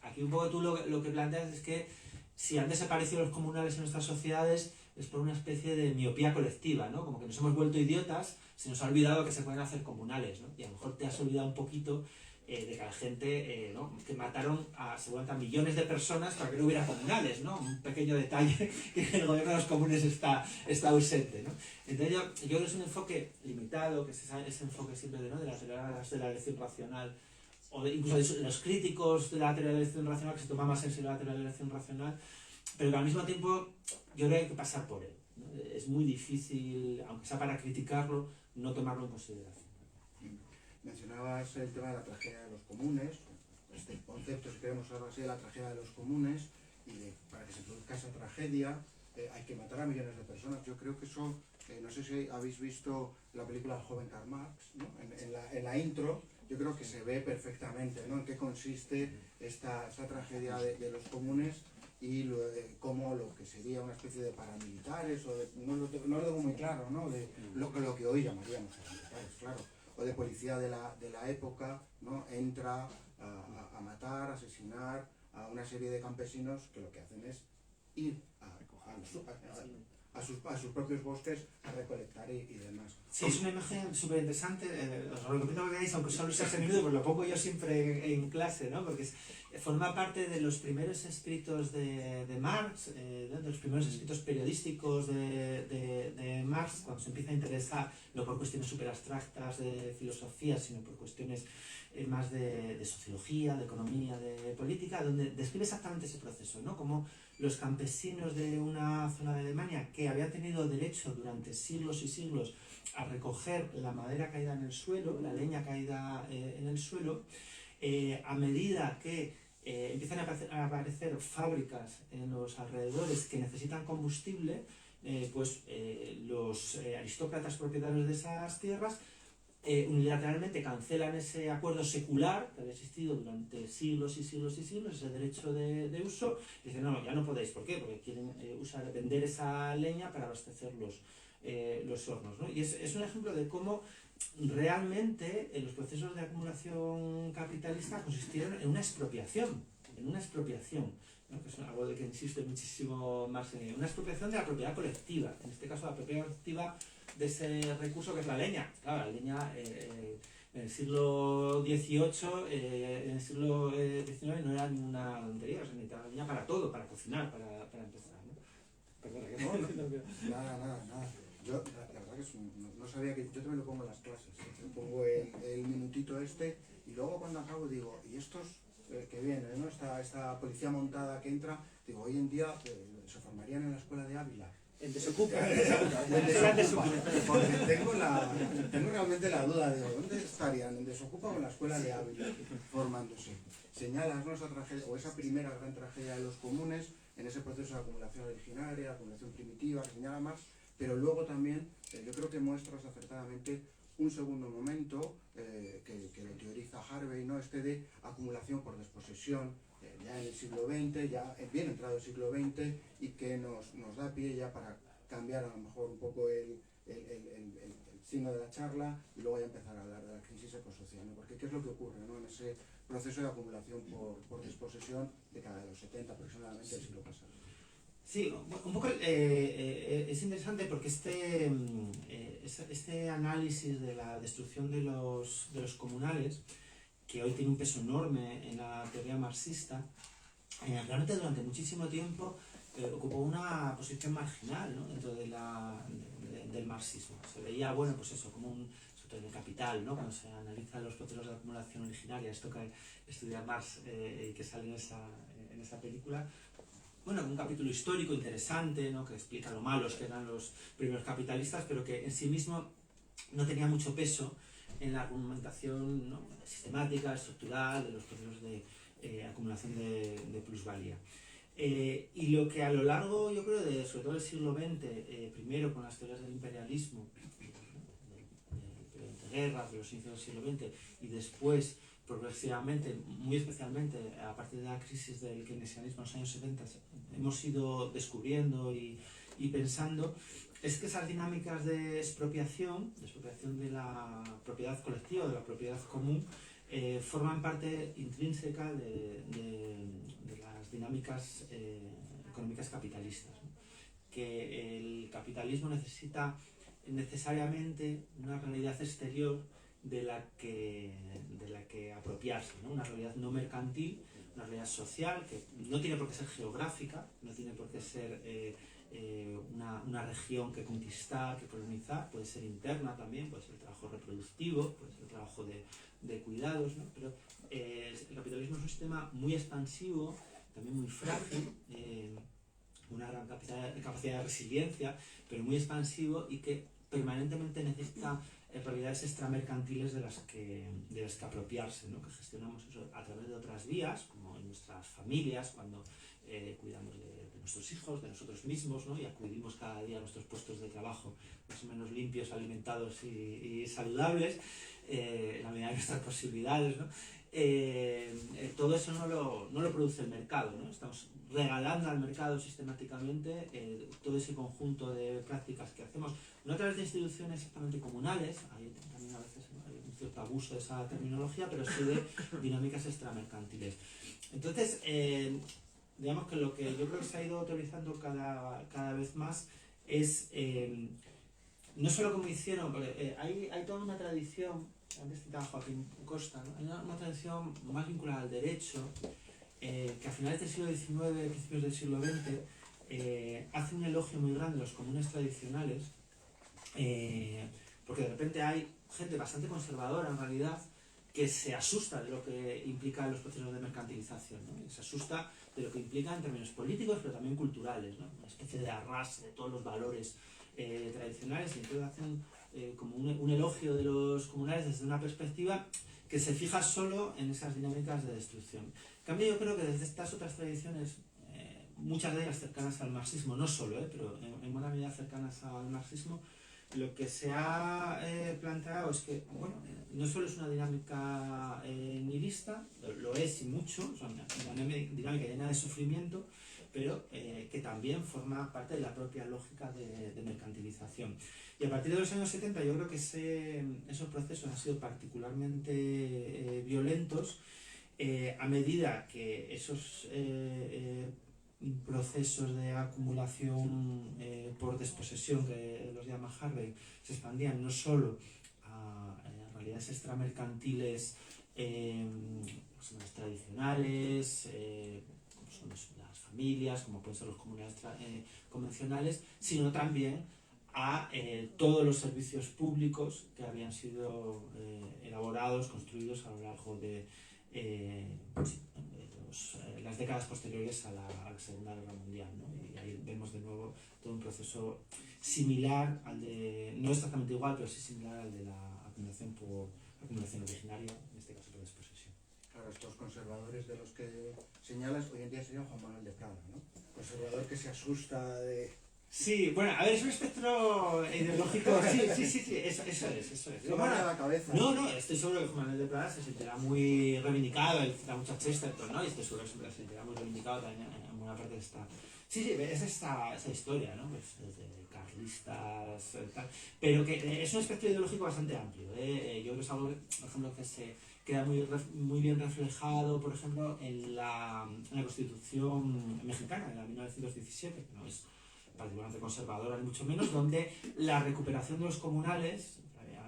aquí un poco tú lo que planteas es que si han desaparecido los comunales en nuestras sociedades es por una especie de miopía colectiva, ¿no? Como que nos hemos vuelto idiotas, se nos ha olvidado que se pueden hacer comunales, ¿no? Y a lo mejor te has olvidado un poquito de que la gente, ¿no?, que mataron seguramente a millones de personas para que no hubiera comunales, ¿no? Un pequeño detalle que el gobierno de los comunes está ausente, ¿no? Entonces yo creo que es un enfoque limitado, que es ese enfoque siempre de las teorías de la elección racional, o incluso de los críticos de la teoría de la elección racional, que se toma más en serio la teoría de la elección racional, pero que al mismo tiempo yo creo que hay que pasar por él, ¿no? Es muy difícil, aunque sea para criticarlo, no tomarlo en consideración. Mencionabas el tema de la tragedia de los comunes, este concepto, si queremos hablar así, de la tragedia de los comunes, y para que se produzca esa tragedia hay que matar a millones de personas. Yo creo que eso, no sé si habéis visto la película El joven Karl Marx, ¿no? En la intro yo creo que se ve perfectamente, ¿no?, en qué consiste esta tragedia de los comunes y cómo lo que sería una especie de paramilitares, o no lo tengo muy claro, ¿no?, de lo que hoy llamaríamos paramilitares, claro, o de policía de la época, ¿no?, entra a matar, a asesinar a una serie de campesinos que lo que hacen es ir a sus propios bosques a recolectar y demás. Sí, es una imagen súper interesante, os lo recomiendo que veáis, aunque solo sea ese minuto, pues lo pongo yo siempre en clase, ¿no?, porque forma parte de los primeros escritos de Marx, de los primeros escritos periodísticos de Marx, cuando se empieza a interesar no por cuestiones súper abstractas de filosofía, sino por cuestiones más de sociología, de economía, de política, donde describe exactamente ese proceso, ¿no?, como los campesinos de una zona de Alemania que habían tenido derecho durante siglos y siglos a recoger la madera caída en el suelo, la leña caída en el suelo, a medida que empiezan a aparecer fábricas en los alrededores que necesitan combustible, los aristócratas propietarios de esas tierras unilateralmente cancelan ese acuerdo secular que había existido durante siglos y siglos y siglos, ese derecho de uso, y dicen, no, ya no podéis. ¿Por qué? Porque quieren vender esa leña para abastecer los hornos, ¿no? Y es un ejemplo de cómo realmente los procesos de acumulación capitalista consistieron en una expropiación, ¿no?, que es algo de que insiste muchísimo más en una expropiación de la propiedad colectiva, en este caso la propiedad colectiva de ese recurso que es la leña. Claro, la leña en el siglo XVIII, en el siglo XIX no era ninguna tontería, o sea, necesitaba la leña para todo, para cocinar, para empezar, ¿no? Perdona, que no, nada. Yo, la verdad que no sabía que... Yo también lo pongo en las clases, pongo el minutito este, y luego cuando acabo digo, ¿y estos que vienen, ¿no?, esta policía montada que entra? Digo, hoy en día se formarían en la escuela de Ávila. En Desocupa. Porque tengo realmente la duda de dónde estarían, en Desocupa o en la escuela de Ávila, formándose. Señalas, ¿no?, esa tragedia, o esa primera gran tragedia de los comunes, en ese proceso de acumulación originaria, acumulación primitiva, que señala Marx, pero luego también yo creo que muestras acertadamente un segundo momento que lo teoriza Harvey, ¿no?, de acumulación por desposesión, ya en el siglo XX, ya bien entrado el siglo XX, y que nos da pie ya para cambiar a lo mejor un poco el signo de la charla y luego ya empezar a hablar de la crisis ecosocial, ¿no? Porque ¿qué es lo que ocurre, ¿no?, en ese proceso de acumulación por desposesión de cada de los 70 aproximadamente del siglo pasado? Sí, un poco es interesante porque este análisis de la destrucción de los comunales, que hoy tiene un peso enorme en la teoría marxista, realmente durante muchísimo tiempo ocupó una posición marginal, ¿no?, dentro del marxismo. Se veía, bueno, pues eso, como sobre todo en el Capital, ¿no?, cuando se analizan los procesos de acumulación originaria, esto que estudia Marx y que sale en esa película. Bueno, un capítulo histórico interesante, ¿no?, que explica lo malos que eran los primeros capitalistas, pero que en sí mismo no tenía mucho peso en la argumentación, ¿no?, sistemática, estructural de los procesos de acumulación de plusvalía. Y lo que a lo largo, yo creo, sobre todo del siglo XX, primero con las teorías del imperialismo, de guerras, de los inicios del siglo XX, y después progresivamente, muy especialmente a partir de la crisis del keynesianismo en los años 70, hemos ido descubriendo y pensando, es que esas dinámicas de expropiación de la propiedad colectiva, de la propiedad común, forman parte intrínseca de las dinámicas económicas capitalistas, ¿no? Que el capitalismo necesita necesariamente una realidad exterior de la que apropiarse, ¿no? Una realidad no mercantil, una realidad social que no tiene por qué ser geográfica, no tiene por qué ser una región que conquistar, que colonizar, puede ser interna también, puede ser el trabajo reproductivo, puede ser el trabajo de cuidados, ¿no? Pero el capitalismo es un sistema muy expansivo, también muy frágil, una gran capacidad de resiliencia, pero muy expansivo, y que permanentemente necesita realidades extramercantiles de las que apropiarse, ¿no? Que gestionamos eso a través de otras vías, como en nuestras familias, cuando cuidamos de nuestros hijos, de nosotros mismos, ¿no? Y acudimos cada día a nuestros puestos de trabajo más o menos limpios, alimentados y saludables, en la medida de nuestras posibilidades, ¿no? Todo eso no lo produce el mercado, ¿no? Estamos regalando al mercado sistemáticamente todo ese conjunto de prácticas que hacemos, no a través de instituciones exactamente comunales, hay también a veces hay un cierto abuso de esa terminología, pero sí de dinámicas extramercantiles. Entonces, digamos que lo que yo creo que se ha ido autorizando cada vez más es, no solo como hicieron, porque hay toda una tradición, antes citaba Joaquín Costa, ¿no? Hay una tradición más vinculada al derecho, que a finales del siglo XIX, principios del siglo XX, hace un elogio muy grande a los comunes tradicionales, porque de repente hay gente bastante conservadora en realidad, que se asusta de lo que implica los procesos de mercantilización, ¿no? Y se asusta de lo que implica en términos políticos, pero también culturales, ¿no? Una especie de arras de todos los valores tradicionales, y entonces hacen como un elogio de los comunales desde una perspectiva que se fija solo en esas dinámicas de destrucción. En cambio, yo creo que desde estas otras tradiciones, muchas de ellas cercanas al marxismo, no solo, pero en buena medida cercanas al marxismo, lo que se ha planteado es que, bueno, no solo es una dinámica nihilista, lo es y mucho, es una dinámica llena de sufrimiento, pero que también forma parte de la propia lógica de mercantilización. Y a partir de los años 70 yo creo que esos procesos han sido particularmente violentos, a medida que esos procesos de acumulación por desposesión, que los llama Harvey, se expandían no solo a realidades extramercantiles pues, tradicionales, como son las familias, como pueden ser los comunales convencionales, sino también a todos los servicios públicos que habían sido elaborados, construidos a lo largo de las décadas posteriores a la Segunda Guerra Mundial, ¿no? Y ahí vemos de nuevo todo un proceso similar al de, no exactamente igual, pero sí similar al de la acumulación por acumulación originaria, en este caso por desposesión. Claro, estos conservadores de los que señalas, hoy en día sería Juan Manuel de Prada, ¿no? Conservador que se asusta de... Sí, bueno, a ver, es un espectro ideológico. Sí, eso es. No me la cabeza. No, estoy seguro que Juan Manuel de Prada se sentirá muy reivindicado, él cita mucho a Chesterton, ¿no? Y estoy seguro que se sentirá muy reivindicado también en buena parte de esta... Sí, es esta historia, ¿no? Pues desde carlistas, tal. Pero que es un espectro ideológico bastante amplio, ¿eh? Yo creo que es algo, por ejemplo, que se queda muy bien reflejado, por ejemplo, en la Constitución mexicana, en la 1917, que no es particularmente conservadora, ni mucho menos, donde la recuperación de los comunales,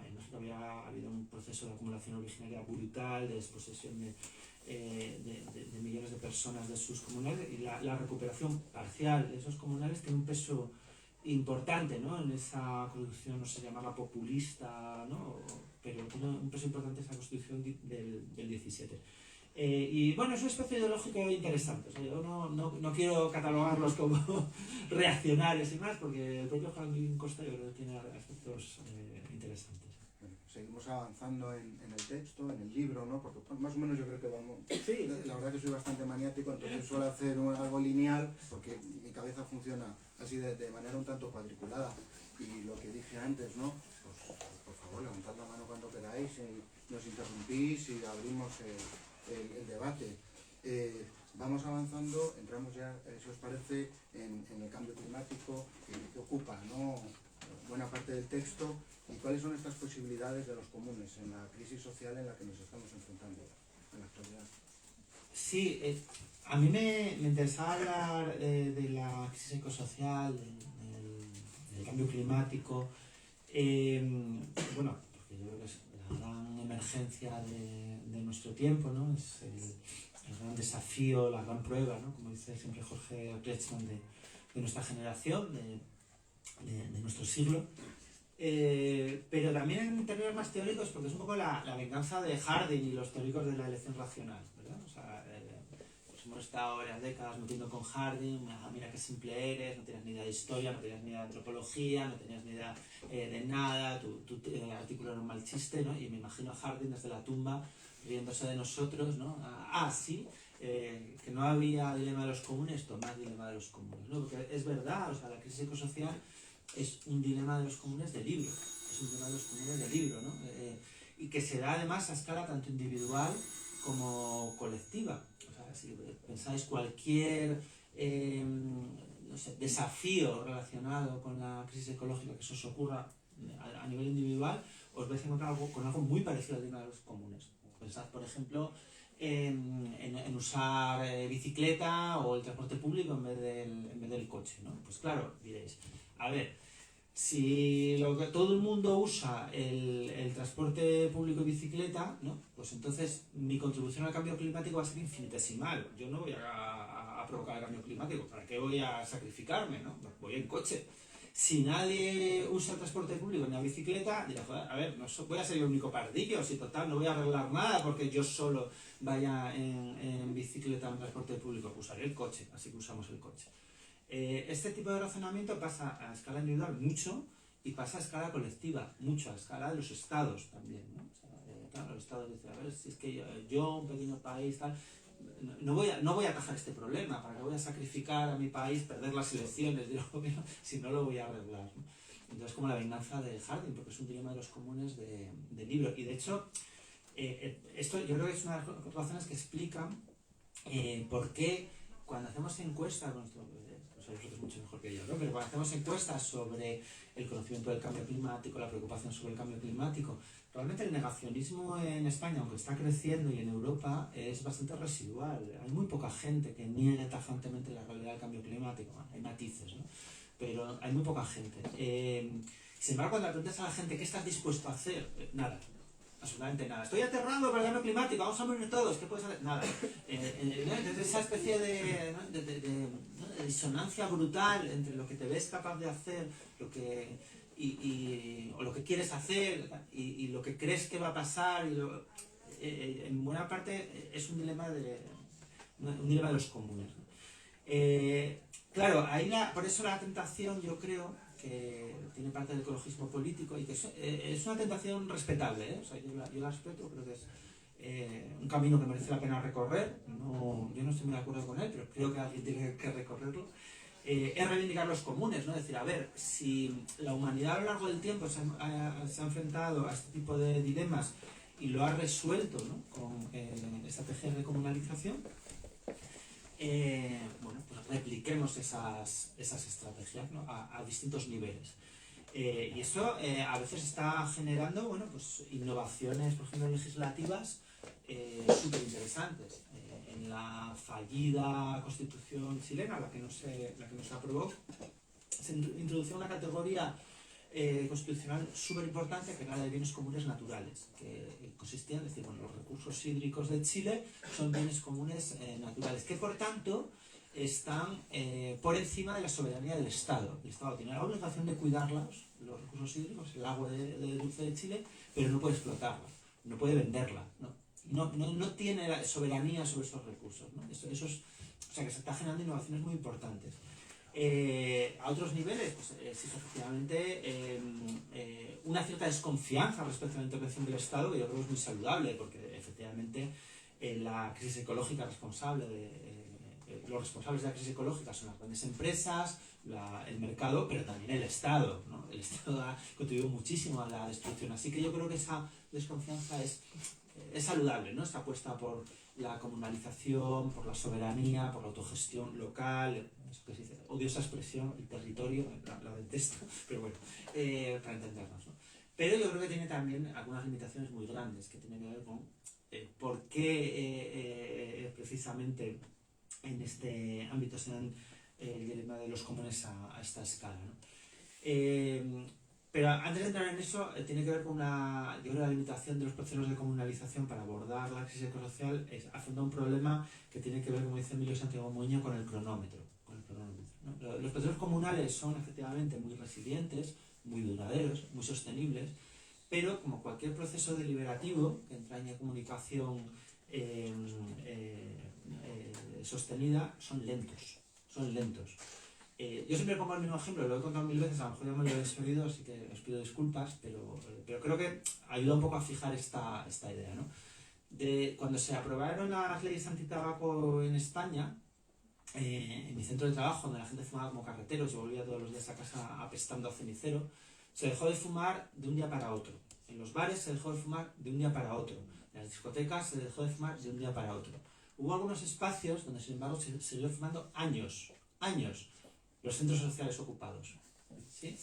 en México había habido un proceso de acumulación originaria brutal, de desposesión de millones de personas de sus comunales, y la recuperación parcial de esos comunales tiene un peso importante, ¿no? En esa constitución, no se llamaba populista, ¿no? Pero tiene un peso importante esa constitución del 17. Y bueno, es un especie ideológico interesante. O sea, yo no quiero catalogarlos como reaccionarios y más, porque el propio Joaquín Costa yo creo que tiene aspectos interesantes. Bueno, seguimos avanzando en el texto, en el libro, ¿no? Porque pues, más o menos yo creo que vamos... Sí. La verdad que soy bastante maniático, entonces suelo hacer algo lineal, porque mi cabeza funciona así de manera un tanto cuadriculada. Y lo que dije antes, ¿no? Pues por favor, levantad la mano cuando queráis y nos interrumpís y abrimos el debate. Vamos avanzando, entramos ya, si os parece, en el cambio climático que ocupa, ¿no? Buena parte del texto, y cuáles son estas posibilidades de los comunes en la crisis social en la que nos estamos enfrentando en la actualidad. Sí, a mí me interesaba hablar de la crisis ecosocial, del cambio climático, bueno, porque yo creo que es la gran emergencia de nuestro tiempo, ¿no? Es el gran desafío, la gran prueba, ¿no? Como dice siempre Jorge Kretschmann, de nuestra generación, de nuestro siglo. Pero también en términos más teóricos, porque es un poco la venganza de Harding y los teóricos de la elección racional, ¿verdad? O sea, pues hemos estado varias décadas metiendo con Harding, mira qué simple eres, no tienes ni idea de historia, no tenías ni idea de antropología, no tenías ni idea de nada, tu artículo era un mal chiste, ¿no? Y me imagino a Harding desde la tumba riéndose de nosotros, ¿no? Sí, que no había dilema de los comunes, tomad dilema de los comunes, ¿no? Porque es verdad, o sea, la crisis ecosocial es un dilema de los comunes de libro, es un dilema de los comunes de libro, ¿no? Y que se da además a escala tanto individual como colectiva. O sea, si pensáis cualquier no sé, desafío relacionado con la crisis ecológica que se os ocurra a nivel individual, os vais a encontrar con algo muy parecido al dilema de los comunes. Pensad, por ejemplo, en usar bicicleta o el transporte público en vez del coche, ¿no? Pues claro, diréis, a ver, si todo el mundo usa el transporte público y bicicleta, ¿no? Pues entonces mi contribución al cambio climático va a ser infinitesimal. Yo no voy a provocar el cambio climático. ¿Para qué voy a sacrificarme, no? Voy en coche. Si nadie usa el transporte público ni la bicicleta, dirá, joder, a ver, no voy a ser el único pardillo, si total no voy a arreglar nada porque yo solo vaya en bicicleta en transporte público. Usaré el coche, así que usamos el coche. Este tipo de razonamiento pasa a escala individual mucho y pasa a escala colectiva mucho, a escala de los estados también, ¿no? O sea, claro, los estados dicen, a ver, si es que yo un pequeño país, tal, no voy a atajar este problema, ¿para qué voy a sacrificar a mi país, perder las elecciones si no lo voy a arreglar, ¿no? Entonces, como la venganza de Harding, porque es un dilema de los comunes de libro. Y de hecho, esto yo creo que es una de las razones que explican por qué cuando hacemos encuestas, vosotros mucho mejor que yo, ¿no? Pero cuando hacemos encuestas sobre el conocimiento del cambio climático, la preocupación sobre el cambio climático, realmente el negacionismo en España, aunque está creciendo, y en Europa es bastante residual. Hay muy poca gente que niegue tajantemente la realidad del cambio climático. Bueno, hay matices, ¿no? Pero hay muy poca gente. Sin embargo, cuando le preguntas a la gente qué estás dispuesto a hacer, nada. Absolutamente nada. Estoy aterrado por el cambio climático, vamos a morir todos, ¿qué puedes hacer? Nada. Desde esa especie de disonancia brutal entre lo que te ves capaz de hacer o lo que quieres hacer y lo que crees que va a pasar, en buena parte es un dilema de los comunes, ¿no? Claro, por eso la tentación, yo creo, que tiene parte del ecologismo político y que es una tentación respetable, ¿eh? O sea, yo la respeto, creo que es un camino que merece la pena recorrer. Yo no estoy muy de acuerdo con él, pero creo que alguien tiene que recorrerlo. Es reivindicar los comunes, ¿no? Es decir, a ver, si la humanidad a lo largo del tiempo se ha enfrentado a este tipo de dilemas y lo ha resuelto, ¿no? Con estrategias de comunalización, bueno, pues repliquemos esas estrategias, ¿no? a distintos niveles. Y eso a veces está generando, bueno, pues innovaciones, por ejemplo, legislativas súper interesantes. En la fallida Constitución chilena, la que no se aprobó, se introdució una categoría constitucional súper importante, que era la de bienes comunes naturales, que consistía en decir, bueno, los recursos hídricos de Chile son bienes comunes naturales, que por tanto están por encima de la soberanía del Estado. El Estado tiene la obligación de cuidarlos, los recursos hídricos, el agua de dulce de Chile, pero no puede explotarla, no puede venderla, no tiene la soberanía sobre esos recursos, ¿no? O sea que se está generando innovaciones muy importantes. A otros niveles, pues existe efectivamente una cierta desconfianza respecto a la intervención del Estado, que yo creo que es muy saludable, porque efectivamente la crisis ecológica responsable los responsables de la crisis ecológica son las grandes empresas, el mercado, pero también el Estado, ¿no? El Estado ha contribuido muchísimo a la destrucción, así que yo creo que esa desconfianza es saludable, ¿no? Esta apuesta por la comunalización, por la soberanía, por la autogestión local, eso que se dice, odio esa expresión, el territorio, la detesto, pero bueno, para entendernos, ¿no? Pero yo creo que tiene también algunas limitaciones muy grandes que tienen que ver con por qué precisamente en este ámbito se dan el dilema de los comunes a esta escala, ¿no? Pero antes de entrar en eso, tiene que ver con yo creo, la limitación de los procesos de comunalización para abordar la crisis ecosocial afronta un problema que tiene que ver, como dice Emilio Santiago Muñoz, con el cronómetro, ¿no? Los procesos comunales son efectivamente muy resilientes, muy duraderos, muy sostenibles, pero como cualquier proceso deliberativo que entraña comunicación sostenida son lentos. Yo siempre pongo el mismo ejemplo, lo he contado 1000 veces, a lo mejor ya me lo he desperdido, así que os pido disculpas, pero creo que ayuda un poco a fijar esta idea, ¿no? Cuando se aprobaron las leyes antitabaco en España, en mi centro de trabajo, donde la gente fumaba como carreteros, yo volvía todos los días a casa apestando a cenicero, se dejó de fumar de un día para otro. En los bares se dejó de fumar de un día para otro. En las discotecas se dejó de fumar de un día para otro. Hubo algunos espacios donde, sin embargo, se siguió fumando años. Los centros sociales ocupados. ¿Sí?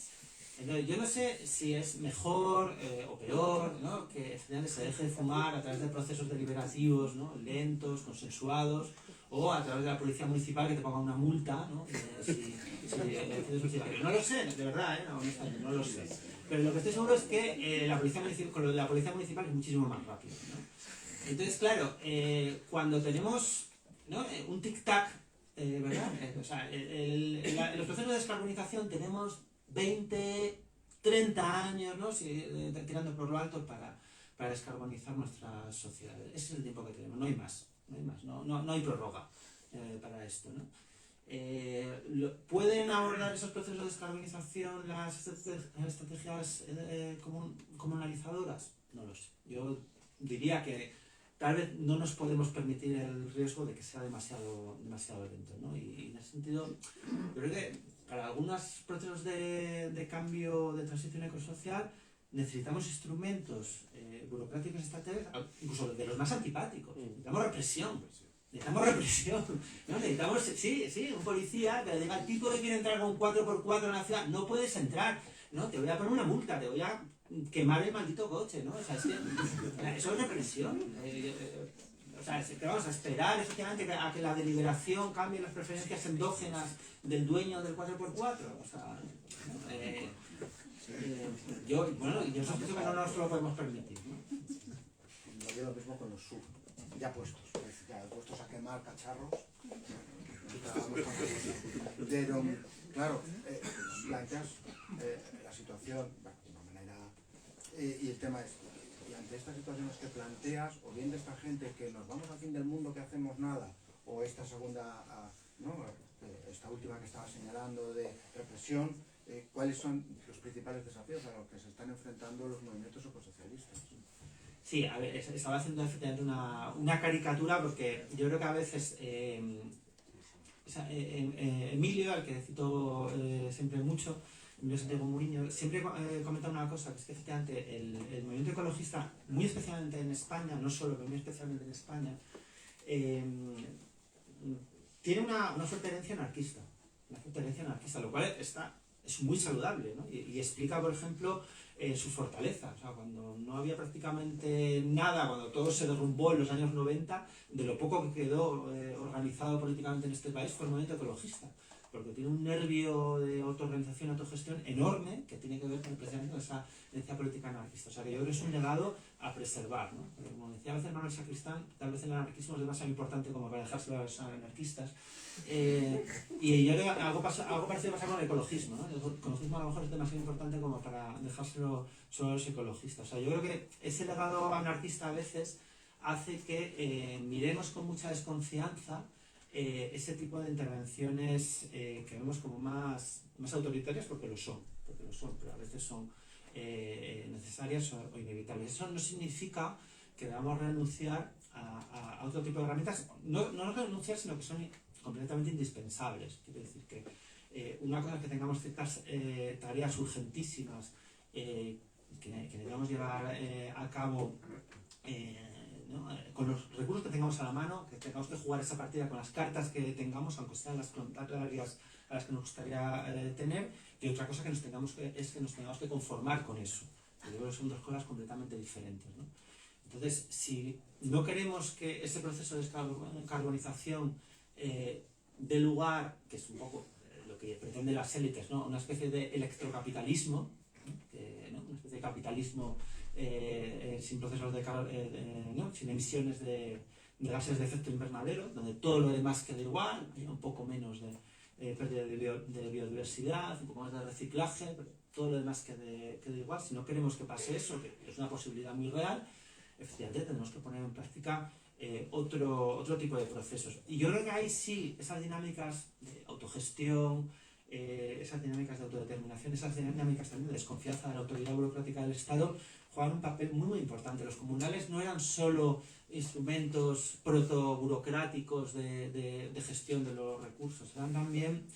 Entonces, yo no sé si es mejor o peor, ¿no?, que se deje de fumar a través de procesos deliberativos, ¿no?, lentos, consensuados, o a través de la policía municipal que te ponga una multa, ¿no? No lo sé, de verdad, no lo sé. Pero lo que estoy seguro es que la policía municipal es muchísimo más rápido, ¿no? Entonces, claro, cuando tenemos, ¿no?, un tic-tac, ¿verdad? O sea, en los procesos de descarbonización tenemos 20, 30 años, ¿no?, tirando por lo alto para descarbonizar nuestras sociedades. Ese es el tiempo que tenemos, no hay más, no hay prórroga para esto, ¿no? ¿Pueden abordar esos procesos de descarbonización las estrategias comunalizadoras? No lo sé. Yo diría que tal vez no nos podemos permitir el riesgo de que sea demasiado lento, ¿no? Y en ese sentido, yo creo que para algunos procesos de cambio, de transición ecosocial, necesitamos instrumentos burocráticos estatales, incluso de los más antipáticos. Necesitamos represión, ¿no? Necesitamos, sí, un policía que le diga al tipo que quiere entrar con 4x4 en la ciudad, no puedes entrar, ¿no? Te voy a poner una multa, te voy a quemar el maldito coche, ¿no? O sea, eso es represión. O sea, que vamos a esperar efectivamente a que la deliberación cambie las preferencias endógenas del dueño del 4x4. O sea, yo sospecho que no nos lo podemos permitir, ¿no? Lo veo lo mismo con los sub, ya puestos a quemar cacharros. Pero, claro, planteas la situación de una manera, y el tema es, y ante estas situaciones que planteas, o bien de esta gente que nos vamos al fin del mundo, que hacemos nada, o esta segunda, ¿no?, esta última que estaba señalando de represión, ¿cuáles son los principales desafíos a los que se están enfrentando los movimientos ecosocialistas? Sí, a ver, estaba haciendo efectivamente una caricatura, porque yo creo que a veces Emilio, al que cito siempre mucho, Emilio Santiago Muriño, siempre comenta una cosa, que es que efectivamente el movimiento ecologista, muy especialmente en España, no solo, pero muy especialmente en España, tiene una fuerte herencia anarquista, lo cual es muy saludable, ¿no? Y explica, por ejemplo, su fortaleza. O sea, cuando no había prácticamente nada, cuando todo se derrumbó en los años 90, de lo poco que quedó organizado políticamente en este país fue el movimiento ecologista, porque tiene un nervio de autoorganización, autogestión enorme, que tiene que ver precisamente con esa herencia política anarquista. O sea, que yo creo que es un legado a preservar, ¿no? Porque, como decía a veces Manuel Sacristán, tal vez el anarquismo es demasiado importante como para dejárselo a los anarquistas. Y yo creo que algo parecido pasa con el ecologismo, ¿no? El ecologismo a lo mejor es demasiado importante como para dejárselo solo a los ecologistas. O sea, yo creo que ese legado anarquista a veces hace que miremos con mucha desconfianza ese tipo de intervenciones que vemos como más autoritarias, porque lo son, pero a veces son necesarias o inevitables. Eso no significa que debamos renunciar a otro tipo de herramientas, no renunciar, sino que son completamente indispensables. Quiero decir que una cosa es que tengamos ciertas tareas urgentísimas que debamos llevar a cabo, ¿no?, con los recursos que tengamos a la mano, que tengamos que jugar esa partida con las cartas que tengamos, aunque sean las contrarias a las que nos gustaría tener, y otra cosa es que nos tengamos que conformar con eso. Yo creo que son dos cosas completamente diferentes, ¿no? Entonces, si no queremos que ese proceso de descarbonización dé lugar, que es un poco lo que pretenden las élites, ¿no?, una especie de electrocapitalismo, ¿no?, una especie de capitalismo sin procesos ¿no?, sin emisiones de gases de efecto invernadero, donde todo lo demás queda igual, hay un poco menos de pérdida de biodiversidad, un poco más de reciclaje, pero todo lo demás queda igual. Si no queremos que pase eso, que es una posibilidad muy real, efectivamente tenemos que poner en práctica otro tipo de procesos. Y yo creo que ahí sí, esas dinámicas de autogestión, esas dinámicas de autodeterminación, esas dinámicas también de desconfianza de la autoridad burocrática del Estado juegan un papel muy, muy importante. Los comunales no eran solo instrumentos proto-burocráticos de gestión de los recursos, eran también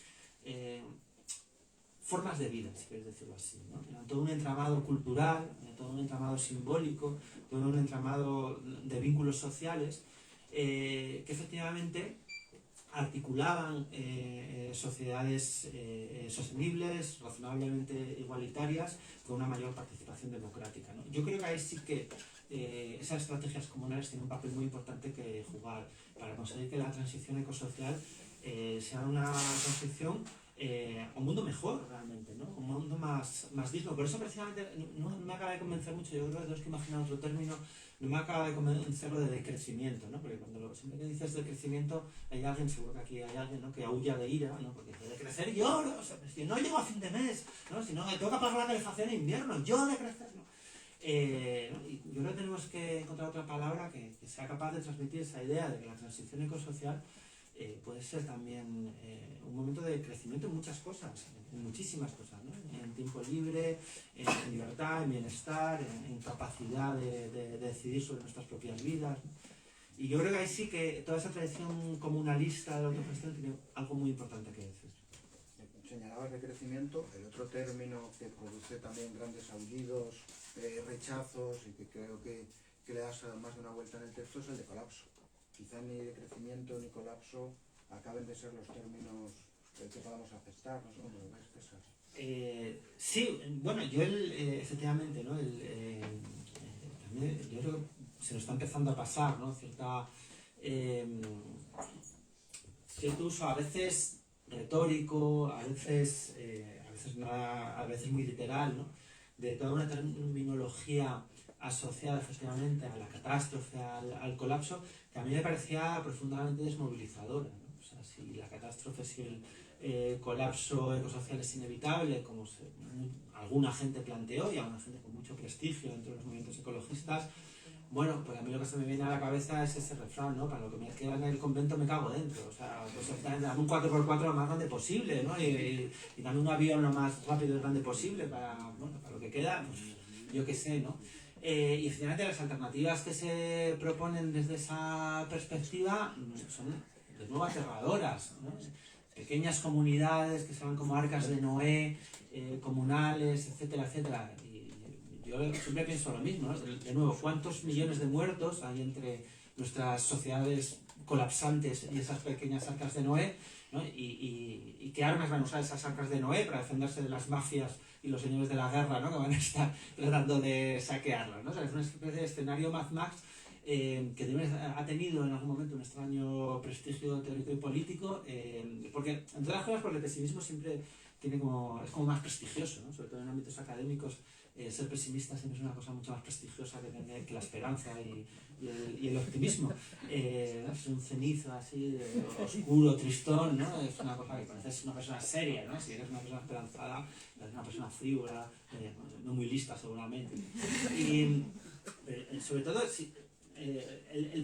formas de vida, si quieres decirlo así, ¿no? Eran todo un entramado cultural, todo un entramado simbólico, todo un entramado de vínculos sociales que efectivamente articulaban sociedades sostenibles, razonablemente igualitarias, con una mayor participación democrática, ¿no? Yo creo que ahí sí que esas estrategias comunales tienen un papel muy importante que jugar para conseguir que la transición ecosocial sea una transición a un mundo mejor realmente, ¿no? Un mundo más digno. Por eso precisamente no me acaba de convencer mucho, yo creo que tenemos que imaginar otro término, no me acaba de convencer lo de decrecimiento, ¿no? Porque siempre que dices decrecimiento hay alguien, seguro que aquí hay alguien, ¿no?, que aúlla de ira, ¿no? Porque de crecer yo, ¿no? O sea, si no llego a fin de mes, ¿no? Si no me tengo que pagar la calefacción en invierno, yo de crecer, ¿no? Y yo creo que tenemos que encontrar otra palabra que sea capaz de transmitir esa idea de que la transición ecosocial puede ser también un momento de crecimiento en muchas cosas, en muchísimas cosas, ¿no? En tiempo libre, en libertad, en bienestar, en capacidad de decidir sobre nuestras propias vidas, ¿no? Y yo creo que ahí sí que toda esa tradición comunalista de la autogestión tiene algo muy importante que decir. Señalabas de crecimiento, el otro término que produce también grandes aullidos, rechazos y que creo que le das más de una vuelta en el texto es el de colapso. Quizá ni de crecimiento ni colapso acaben de ser los términos que podamos aceptar, no sé cómo lo ves, César. Sí, bueno, yo efectivamente, ¿no? También yo creo que se nos está empezando a pasar, ¿no? Cierto uso a veces retórico, a veces muy literal, ¿no?, de toda una terminología asociada efectivamente a la catástrofe, al colapso, que a mí me parecía profundamente desmovilizadora, ¿no? O sea, si la catástrofe, si el colapso ecosocial es inevitable, como alguna gente planteó, y alguna gente con mucho prestigio dentro de los movimientos ecologistas, bueno, pues a mí lo que se me viene a la cabeza es ese refrán, ¿no? Para lo que me queda en el convento me cago dentro. O sea, pues dame un 4x4 lo más grande posible, ¿no? Y dame un avión lo más rápido y grande posible para lo que queda, pues yo qué sé, ¿no? Y efectivamente las alternativas que se proponen desde esa perspectiva son de nuevo aterradoras, ¿no? Pequeñas comunidades que se van como arcas de Noé, comunales, etcétera, etcétera. Yo siempre pienso lo mismo, ¿no? De nuevo, ¿cuántos millones de muertos hay entre nuestras sociedades colapsantes y esas pequeñas arcas de Noé, ¿no? Y qué armas van a usar esas arcas de Noé para defenderse de las mafias y los señores de la guerra, ¿no?, que van a estar tratando de saquearlas, ¿no? O sea, es una especie de escenario Mad Max que ha tenido en algún momento un extraño prestigio teórico y político, porque, entre otras cosas, porque el pesimismo siempre es como más prestigioso, ¿no? Sobre todo en ámbitos académicos. Ser pesimista siempre es una cosa mucho más prestigiosa que la esperanza y el optimismo. Es un cenizo así, oscuro, tristón, ¿no? Es una cosa que pareces una persona seria, ¿no? Si eres una persona esperanzada, eres una persona frívola, no muy lista seguramente. Y sobre todo, uno de los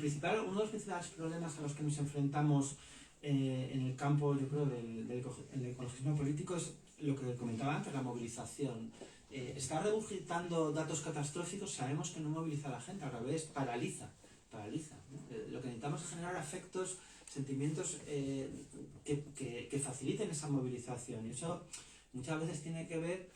principales problemas a los que nos enfrentamos en el campo, yo creo, del ecologismo político es lo que comentaba antes, la movilización. Está regurgitando datos catastróficos, sabemos que no moviliza a la gente, al revés, paraliza, ¿no? Lo que necesitamos es generar afectos, sentimientos que faciliten esa movilización, y eso muchas veces tiene que ver,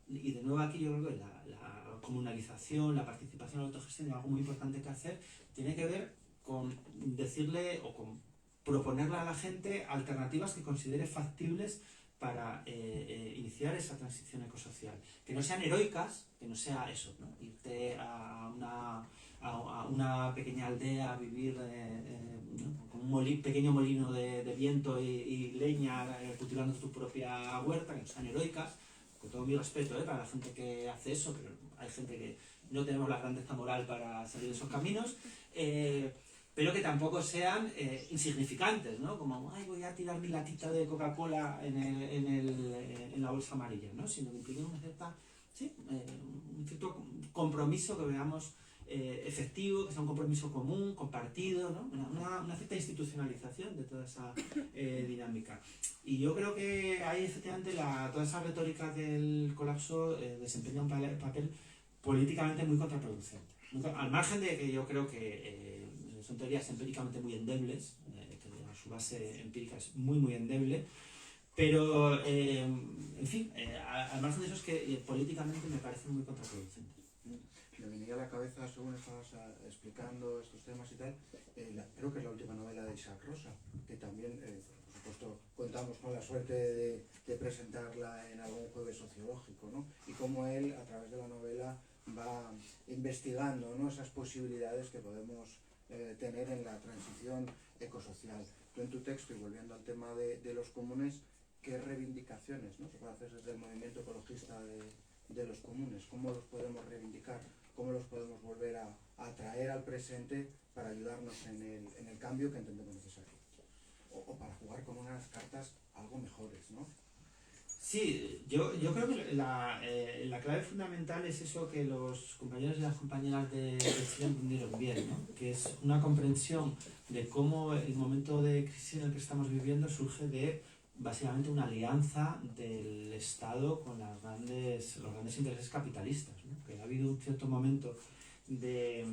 y de nuevo aquí yo creo que la comunalización, la participación, la autogestión, y algo muy importante que hacer, tiene que ver con decirle o con proponerle a la gente alternativas que considere factibles para iniciar esa transición ecosocial, que no sean heroicas, que no sea eso, ¿no? Irte a una pequeña aldea a vivir ¿no?, con un pequeño molino de viento y leña, cultivando tu propia huerta, que no sean heroicas, con todo mi respeto para la gente que hace eso, pero hay gente que no tenemos la grandeza moral para salir de esos caminos, pero que tampoco sean insignificantes, ¿no? Como, ay, voy a tirar mi latita de Coca-Cola en la bolsa amarilla, ¿no? Sino que impliquen un cierto compromiso que veamos efectivo, que sea un compromiso común, compartido, ¿no? Una cierta institucionalización de toda esa dinámica. Y yo creo que ahí efectivamente toda esa retórica del colapso desempeña un papel políticamente muy contraproducente. Al margen de que yo creo que son teorías empíricamente muy endebles, que su base empírica es muy endeble, pero en fin, al margen de eso es que políticamente me parece muy contraproducente. Me venía a la cabeza, según estabas explicando estos temas y tal, creo que es la última novela de Isaac Rosa, que también, por supuesto, contamos con la suerte de presentarla en algún jueves sociológico, ¿no? Y cómo él, a través de la novela, va investigando, ¿no?, esas posibilidades que podemos tener en la transición ecosocial. Tú en tu texto, y volviendo al tema de los comunes, ¿qué reivindicaciones, ¿no?, se puede hacer desde el movimiento ecologista de los comunes? ¿Cómo los podemos reivindicar? ¿Cómo los podemos volver a traer al presente para ayudarnos en el cambio que entendemos necesario? O para jugar con unas cartas algo mejores, ¿no? Sí, yo creo que la clave fundamental es eso que los compañeros y las compañeras de Chile entendieron bien, ¿no? Que es una comprensión de cómo el momento de crisis en el que estamos viviendo surge de básicamente una alianza del Estado con los grandes intereses capitalistas, ¿no? Que ha habido un cierto momento de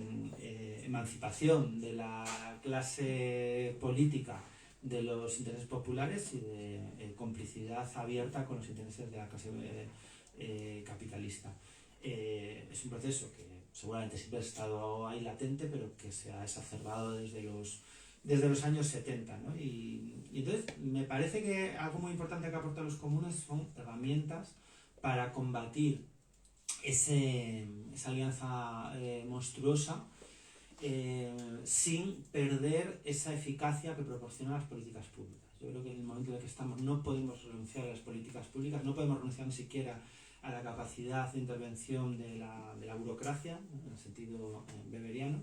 emancipación de la clase política de los intereses populares y de complicidad abierta con los intereses de la clase capitalista. Es un proceso que seguramente siempre ha estado ahí latente, pero que se ha exacerbado desde los años 70, ¿no? Y entonces me parece que algo muy importante que aportan los comunes son herramientas para combatir esa alianza monstruosa, sin perder esa eficacia que proporcionan las políticas públicas. Yo creo que en el momento en el que estamos no podemos renunciar a las políticas públicas, no podemos renunciar ni siquiera a la capacidad de intervención de la burocracia, en el sentido weberiano,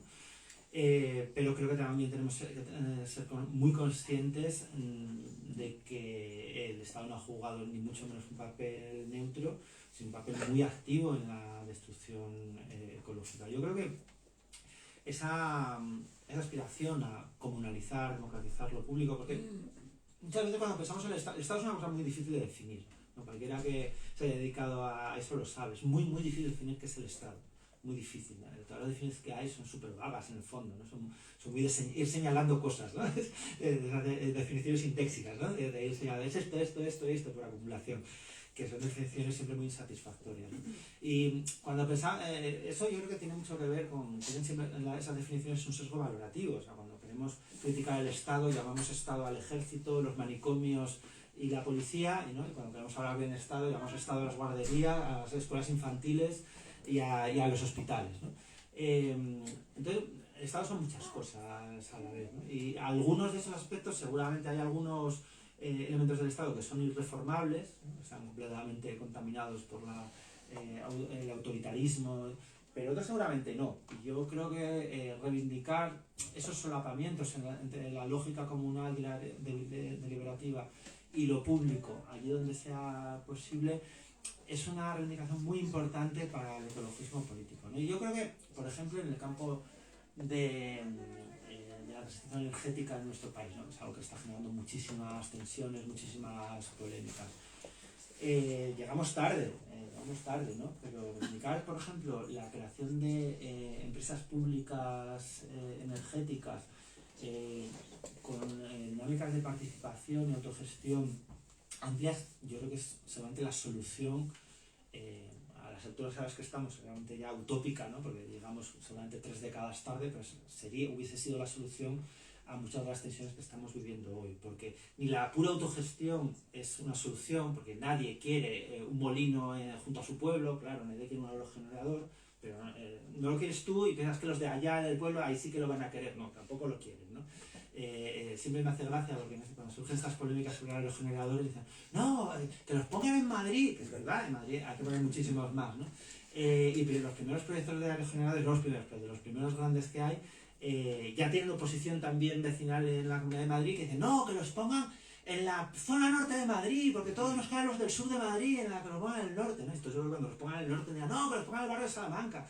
pero creo que también tenemos que ser muy conscientes de que el Estado no ha jugado ni mucho menos un papel neutro, sino un papel muy activo en la destrucción ecológica. Yo creo que esa aspiración a comunalizar, democratizar lo público, porque muchas veces cuando pensamos en el Estado es una cosa muy difícil de definir, ¿no? Cualquiera que se haya dedicado a eso lo sabe, es muy difícil definir qué es el Estado, muy difícil, ¿no? Todas las definiciones que hay son súper vagas en el fondo, ¿no? Son muy de ir señalando cosas, ¿no? Definiciones sintéxicas, ¿no? De ir señalando esto por acumulación, que son definiciones siempre muy insatisfactorias, ¿no? Y cuando pensamos, eso yo creo que tiene mucho que ver tienen siempre esas definiciones un sesgo valorativo. O sea, cuando queremos criticar el Estado, llamamos Estado al ejército, los manicomios y la policía, ¿no? Y cuando queremos hablar bien Estado, llamamos Estado a las guarderías, a las escuelas infantiles y a los hospitales, ¿no? Entonces, Estado son muchas cosas a la vez, ¿no? Y algunos de esos aspectos, seguramente hay algunos elementos del Estado que son irreformables, ¿no? Están completamente contaminados por el autoritarismo, pero otros seguramente no. Y yo creo que reivindicar esos solapamientos entre la lógica comunal deliberativa y lo público, allí donde sea posible, es una reivindicación muy importante para el ecologismo político, ¿no? Y yo creo que, por ejemplo, en el campo de la transición energética en nuestro país, ¿no? Es algo que está generando muchísimas tensiones, muchísimas polémicas. Llegamos tarde, ¿no? Pero reivindicar, por ejemplo, la creación de empresas públicas energéticas con dinámicas de participación y autogestión amplias, yo creo que es seguramente la solución a las alturas a las que estamos, seguramente ya utópica, ¿no? Porque llegamos seguramente 3 décadas tarde, pero hubiese sido la solución a muchas de las tensiones que estamos viviendo hoy, porque ni la pura autogestión es una solución, porque nadie quiere un molino junto a su pueblo, claro, nadie quiere un aerogenerador, pero no lo quieres tú y piensas que los de allá del pueblo ahí sí que lo van a querer, no, tampoco lo quieren, ¿no? Siempre me hace gracia porque cuando surgen estas polémicas sobre aerogeneradores dicen, no, que los pongan en Madrid, que es verdad, en Madrid hay que poner muchísimos más, ¿no? Y los primeros proyectos de aerogeneradores, de los primeros grandes que hay, ya tienen oposición también vecinal en la Comunidad de Madrid que dicen, no, que los pongan en la zona norte de Madrid, porque todos nos quedan los del sur de Madrid, en la que nos pongan en el norte, ¿no? Entonces cuando nos pongan en el norte dirán, no, que nos pongan en el barrio de Salamanca,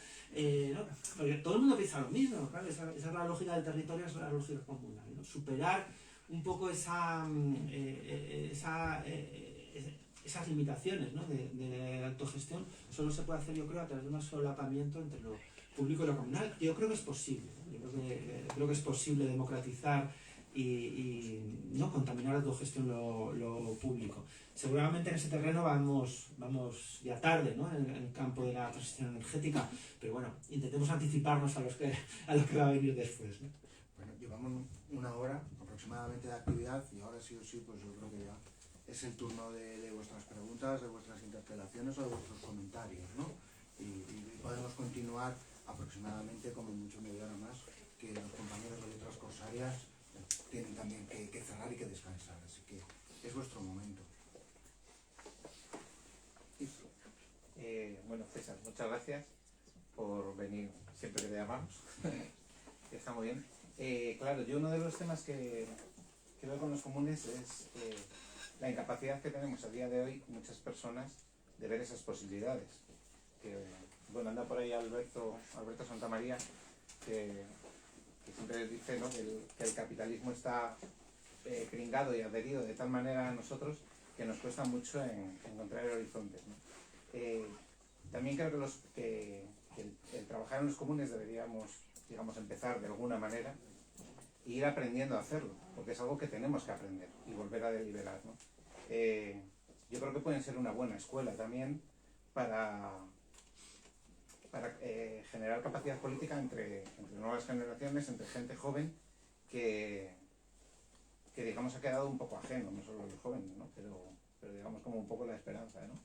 ¿no? Porque todo el mundo piensa lo mismo, claro, esa es la lógica del territorio, esa es la lógica comunal, ¿no? Superar un poco esas limitaciones, ¿no? de la autogestión solo se puede hacer, yo creo, a través de un solapamiento entre lo público y lo comunal. Yo creo que es posible, ¿no? Yo creo que es posible democratizar y no contaminar la autogestión lo público. Seguramente en ese terreno vamos ya tarde, ¿no? en el campo de la transición energética, pero bueno, intentemos anticiparnos a lo que va a venir después, ¿no? Bueno, llevamos 1 hora aproximadamente de actividad y ahora sí o sí, pues yo creo que ya es el turno de vuestras preguntas, de vuestras interpelaciones o de vuestros comentarios, ¿no? Y podemos continuar aproximadamente como mucho media hora más, que los compañeros de letras corsarias tienen también que cerrar y que descansar, así que es vuestro momento. Bueno, César, muchas gracias por venir siempre que te llamamos. Está muy bien. Claro, yo uno de los temas que veo con los comunes es la incapacidad que tenemos a día de hoy muchas personas de ver esas posibilidades. Bueno, anda por ahí Alberto Santamaría, que siempre dice, ¿no?, que el capitalismo está pringado y adherido de tal manera a nosotros que nos cuesta mucho encontrar horizontes, ¿no? También creo que el trabajar en los comunes deberíamos, digamos, empezar de alguna manera e ir aprendiendo a hacerlo, porque es algo que tenemos que aprender y volver a deliberar, ¿no? Yo creo que pueden ser una buena escuela también para generar capacidad política entre nuevas generaciones, entre gente joven que digamos ha quedado un poco ajeno, no solo los jóvenes, ¿no? pero digamos como un poco la esperanza, ¿no?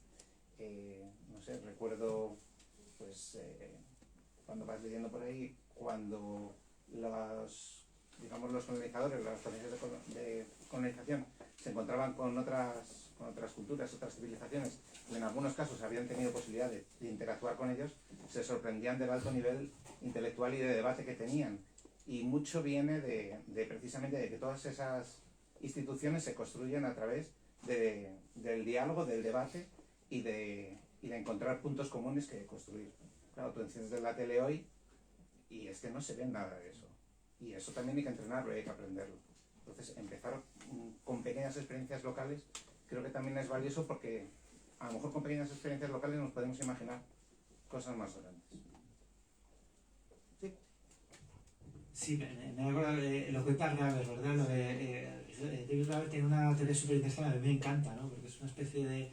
No sé, recuerdo pues cuando vas leyendo por ahí, cuando los colonizadores, las potencias de colonización se encontraban con otras culturas, otras civilizaciones, y en algunos casos habían tenido posibilidad de interactuar con ellos, se sorprendían del alto nivel intelectual y de debate que tenían. Y mucho viene precisamente de que todas esas instituciones se construyen a través del diálogo, del debate y de encontrar puntos comunes que construir. Claro, tú enciendes la tele hoy y es que no se ve nada de eso. Y eso también hay que entrenarlo y hay que aprenderlo. Entonces, empezar con pequeñas experiencias locales creo que también es valioso, porque a lo mejor con pequeñas experiencias locales nos podemos imaginar cosas más grandes. Sí. Sí, me acuerdo de lo que cuenta Graeber, ¿verdad? Lo de David Graeber tiene una teoría súper interesante, a mí me encanta, ¿no? Porque es una especie de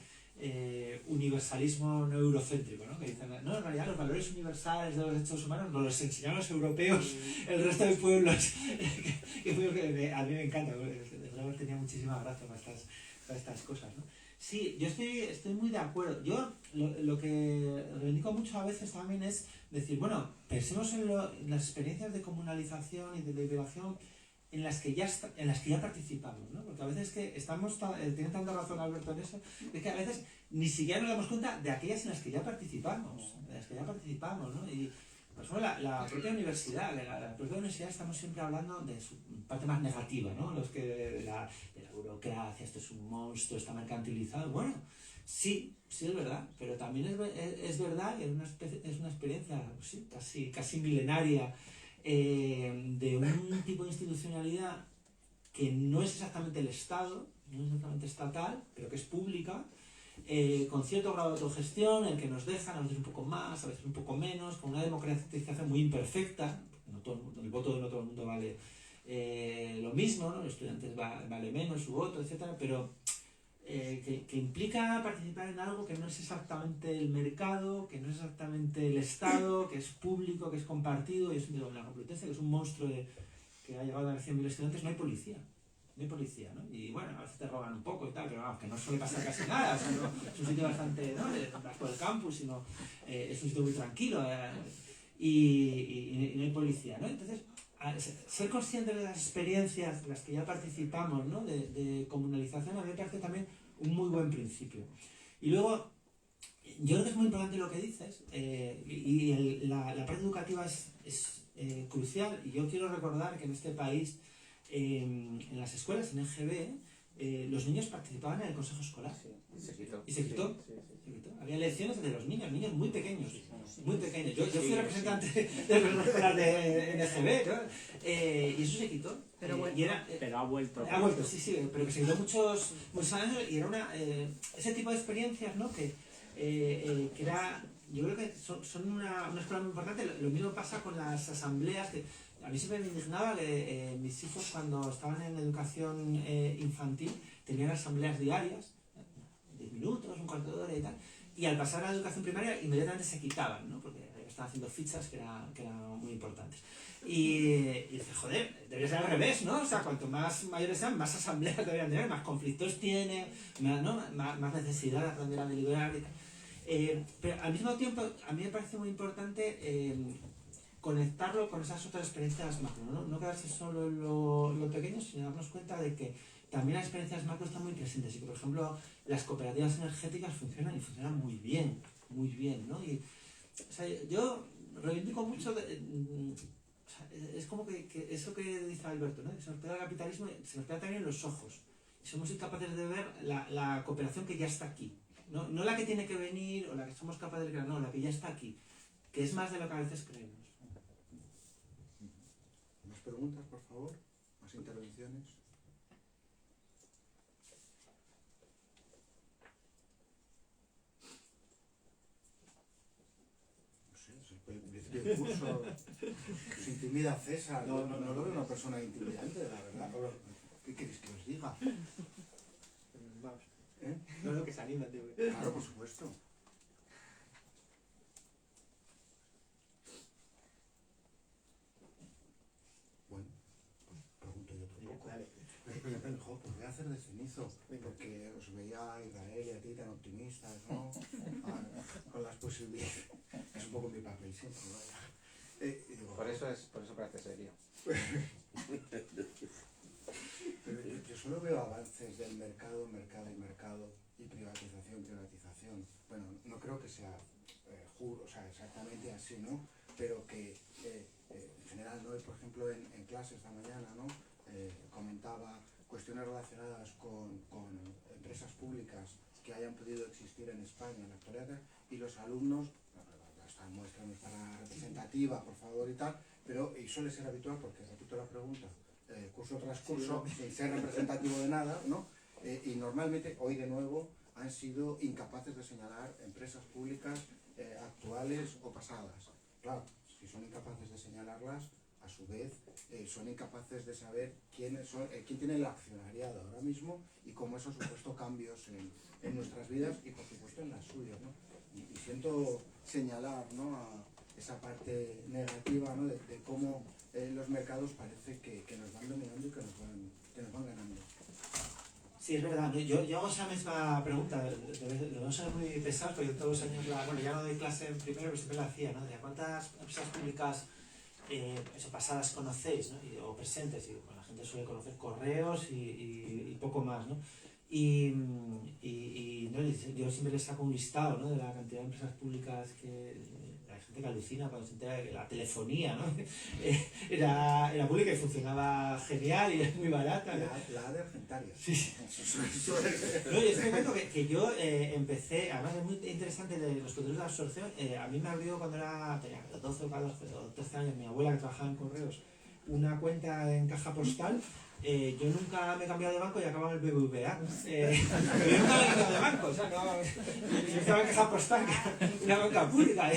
universalismo no eurocéntrico, ¿no? Que dicen, no, en realidad los valores universales de los derechos humanos nos los enseñaron los europeos, el resto de pueblos. que a mí me encanta, Graeber tenía muchísima gracia para estas cosas, ¿no? Sí, yo estoy muy de acuerdo. Yo lo que reivindico mucho a veces también es decir, bueno, pensemos en las experiencias de comunalización y de liberación en las que ya participamos, ¿no? Porque a veces que tiene tanta razón Alberto en eso, es que a veces ni siquiera nos damos cuenta de aquellas en las que ya participamos, ¿no? Y por ejemplo, la propia universidad, estamos siempre hablando de su parte más negativa, ¿no? Los que de la burocracia, esto es un monstruo, está mercantilizado. Bueno, sí es verdad, pero también es verdad que es una experiencia, sí, casi milenaria, de un tipo de institucionalidad que no es exactamente el Estado, no es exactamente estatal, pero que es pública, con cierto grado de autogestión, en el que nos dejan a veces un poco más, a veces un poco menos, con una democratización muy imperfecta. El voto de no todo el mundo vale lo mismo, ¿no? Los estudiantes vale menos su voto, etcétera, pero que implica participar en algo que no es exactamente el mercado, que no es exactamente el Estado, que es público, que es compartido, y es la Complutense, que es un monstruo que ha llegado a 100.000 estudiantes. No hay policía, ¿no? Y bueno, a veces te roban un poco y tal, pero vamos, que no suele pasar casi nada, o sea, es un sitio bastante, ¿no?, vas por el campus, sino es un sitio muy tranquilo, y no hay policía, ¿no? Entonces, ser conscientes de las experiencias en las que ya participamos, ¿no?, de comunalización, a mí me parece también un muy buen principio. Y luego, yo creo que es muy importante lo que dices, la parte educativa es crucial, y yo quiero recordar que en este país, en las escuelas, en EGB, los niños participaban en el consejo escolar. Sí, y se quitó. ¿Y se quitó? Sí, sí, sí. Se quitó. Había elecciones de los niños muy pequeños. Muy pequeños. Yo fui Sí, representante del consejo escolar de NGB, ¿no? Y eso se quitó. Pero bueno, Pero ha vuelto. Ha vuelto, sí, pero que se quitó muchos años y era ese tipo de experiencias, ¿no? Que era, yo creo que son una escuela muy importante. Lo mismo pasa con las asambleas. Que a mí siempre me indignaba que mis hijos, cuando estaban en educación infantil, tenían asambleas diarias, 10 minutos, un cuarto de hora y tal, y al pasar a la educación primaria inmediatamente se quitaban, ¿no? Porque estaban haciendo fichas que eran muy importantes. Y dices, joder, debería ser al revés, ¿no? O sea, cuanto más mayores sean, más asambleas deberían tener, más conflictos tienen, más necesidad de aprender a deliberar y tal. Pero al mismo tiempo, a mí me parece muy importante conectarlo con esas otras experiencias macro, ¿no? No quedarse solo en lo pequeño, sino darnos cuenta de que también las experiencias macro están muy presentes y que, por ejemplo, las cooperativas energéticas funcionan y funcionan muy bien, ¿no? Y, o sea, yo reivindico mucho o sea, es como que eso que dice Alberto, ¿no? Que se nos pega el capitalismo, se nos pega también en los ojos. Y somos incapaces de ver la cooperación que ya está aquí. No la que tiene que venir o la que somos capaces de crear, no, la que ya está aquí. Que es más de lo que a veces creemos. ¿Más preguntas, por favor? ¿Más intervenciones? No sé, desde el curso se intimida a César. No lo veo una persona intimidante, la verdad. ¿Qué queréis que os diga? ¿Eh? No es lo que se anima, tío. Claro, por supuesto. Bueno, pues pregunto yo otro poco. Dale. Jo, pues voy a hacer de cenizo, porque os veía a Israel y a ti tan optimistas, ¿no? Con las posibilidades. Es un poco mi papel siempre, vaya. Y digo, Por eso parece serio. pero yo solo veo avances del mercado y privatización. Bueno, no creo que sea exactamente así, ¿no? Pero que en general, ¿no? Por ejemplo, en clase esta mañana, ¿no? Comentaba cuestiones relacionadas con empresas públicas que hayan podido existir en España en la actualidad, y los alumnos, esta muestra no es para representativa, por favor, y tal, y suele ser habitual, porque repito la pregunta, curso tras curso, sin ser representativo de nada, ¿no? Y normalmente, hoy de nuevo, han sido incapaces de señalar empresas públicas actuales o pasadas. Claro, si son incapaces de señalarlas, a su vez son incapaces de saber quién tiene el accionariado ahora mismo y cómo eso ha supuesto cambios en nuestras vidas y, por supuesto, en las suyas, ¿no? Y siento señalar, ¿no?, a esa parte negativa, ¿no?, de cómo los mercados parece que nos van dominando y que nos van ganando. Sí, es verdad. Yo hago esa misma pregunta. Debo ser muy pesado, porque yo todos los años, ya no doy clase en primero, pero siempre la hacía, ¿no? De cuántas empresas públicas pasadas conocéis, ¿no? O presentes. Y bueno, la gente suele conocer Correos y poco más, ¿no? ¿no? Yo siempre les saco un listado, ¿no?, de la cantidad de empresas públicas la gente que alucina cuando se entera de que la telefonía, ¿no? era pública y funcionaba genial y es muy barata, ¿no? La de Argentaria. Sí. No, y es que cuento que yo empecé, además es muy interesante los procesos de absorción. A mí me abrió cuando tenía 12 o 13 años, mi abuela, que trabajaba en Correos, una cuenta en caja postal. Yo nunca me he cambiado de banco y acababa en el BBVA. Pero yo nunca me he cambiado de banco, o sea, yo estaba en caja postal, una banca pública.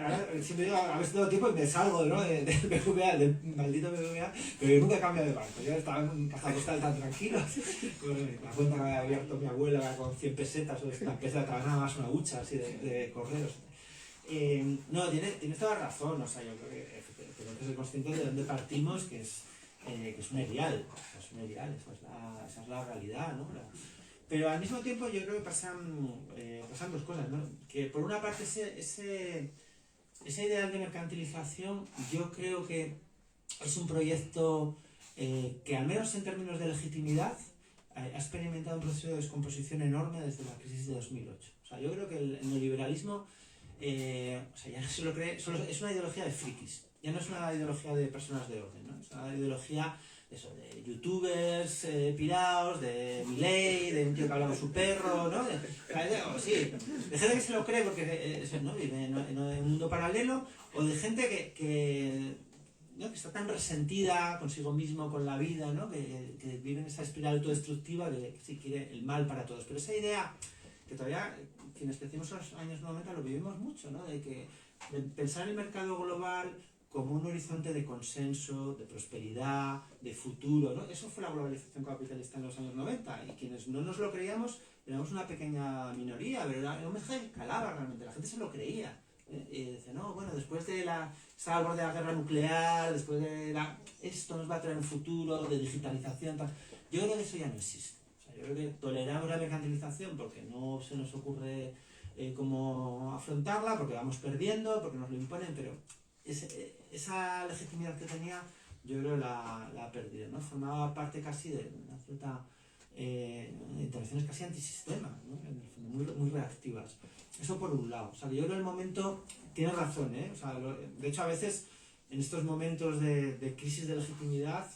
Ahora siempre digo, a veces todo tiempo y me salgo, ¿no?, del BBVA, del maldito BBVA, pero yo nunca he cambiado de banco. Yo estaba en caja postal tan tranquilo, con la cuenta que había abierto mi abuela con 100 pesetas o 100 pesetas, nada más una hucha así de Correos. No, tienes toda la razón, o sea, yo creo que soy consciente de dónde partimos, que es un erial, esa es la realidad, ¿no? Pero al mismo tiempo yo creo que pasan dos cosas, ¿no? Que por una parte ese ideal de mercantilización, yo creo que es un proyecto que, al menos en términos de legitimidad, ha experimentado un proceso de descomposición enorme desde la crisis de 2008. O sea, yo creo que el neoliberalismo ya no se lo cree, es una ideología de frikis. Ya no es una ideología de personas de orden, ¿no? Es una ideología eso, de youtubers piraos, de Milei, de un tío que habla con su perro, ¿no? Sí, de gente que se lo cree porque ¿no? vive en un mundo paralelo, o de gente ¿no? que está tan resentida consigo mismo, con la vida, ¿no? que vive en esa espiral autodestructiva que sí quiere el mal para todos. Pero esa idea que todavía quienes crecimos en los años 90 lo vivimos mucho, ¿no? de pensar en el mercado global como un horizonte de consenso, de prosperidad, de futuro, ¿no? Eso fue la globalización capitalista en los años 90, y quienes no nos lo creíamos éramos una pequeña minoría, pero era un mensaje que calaba realmente, la gente se lo creía. Y dice, no, bueno, después de estar al borde de la guerra nuclear, después de esto nos va a traer un futuro de digitalización, tal. Yo creo que eso ya no existe. O sea, yo creo que toleramos la mercantilización porque no se nos ocurre cómo afrontarla, porque vamos perdiendo, porque nos lo imponen, pero esa legitimidad que tenía, yo creo que la ha perdido, ¿no? Formaba parte casi de una cierta intervenciones casi antisistema, ¿no? En el fondo, muy, muy reactivas. Eso por un lado. O sea, yo creo que el momento tiene razón, ¿eh? O sea, de hecho, a veces en estos momentos de crisis de legitimidad,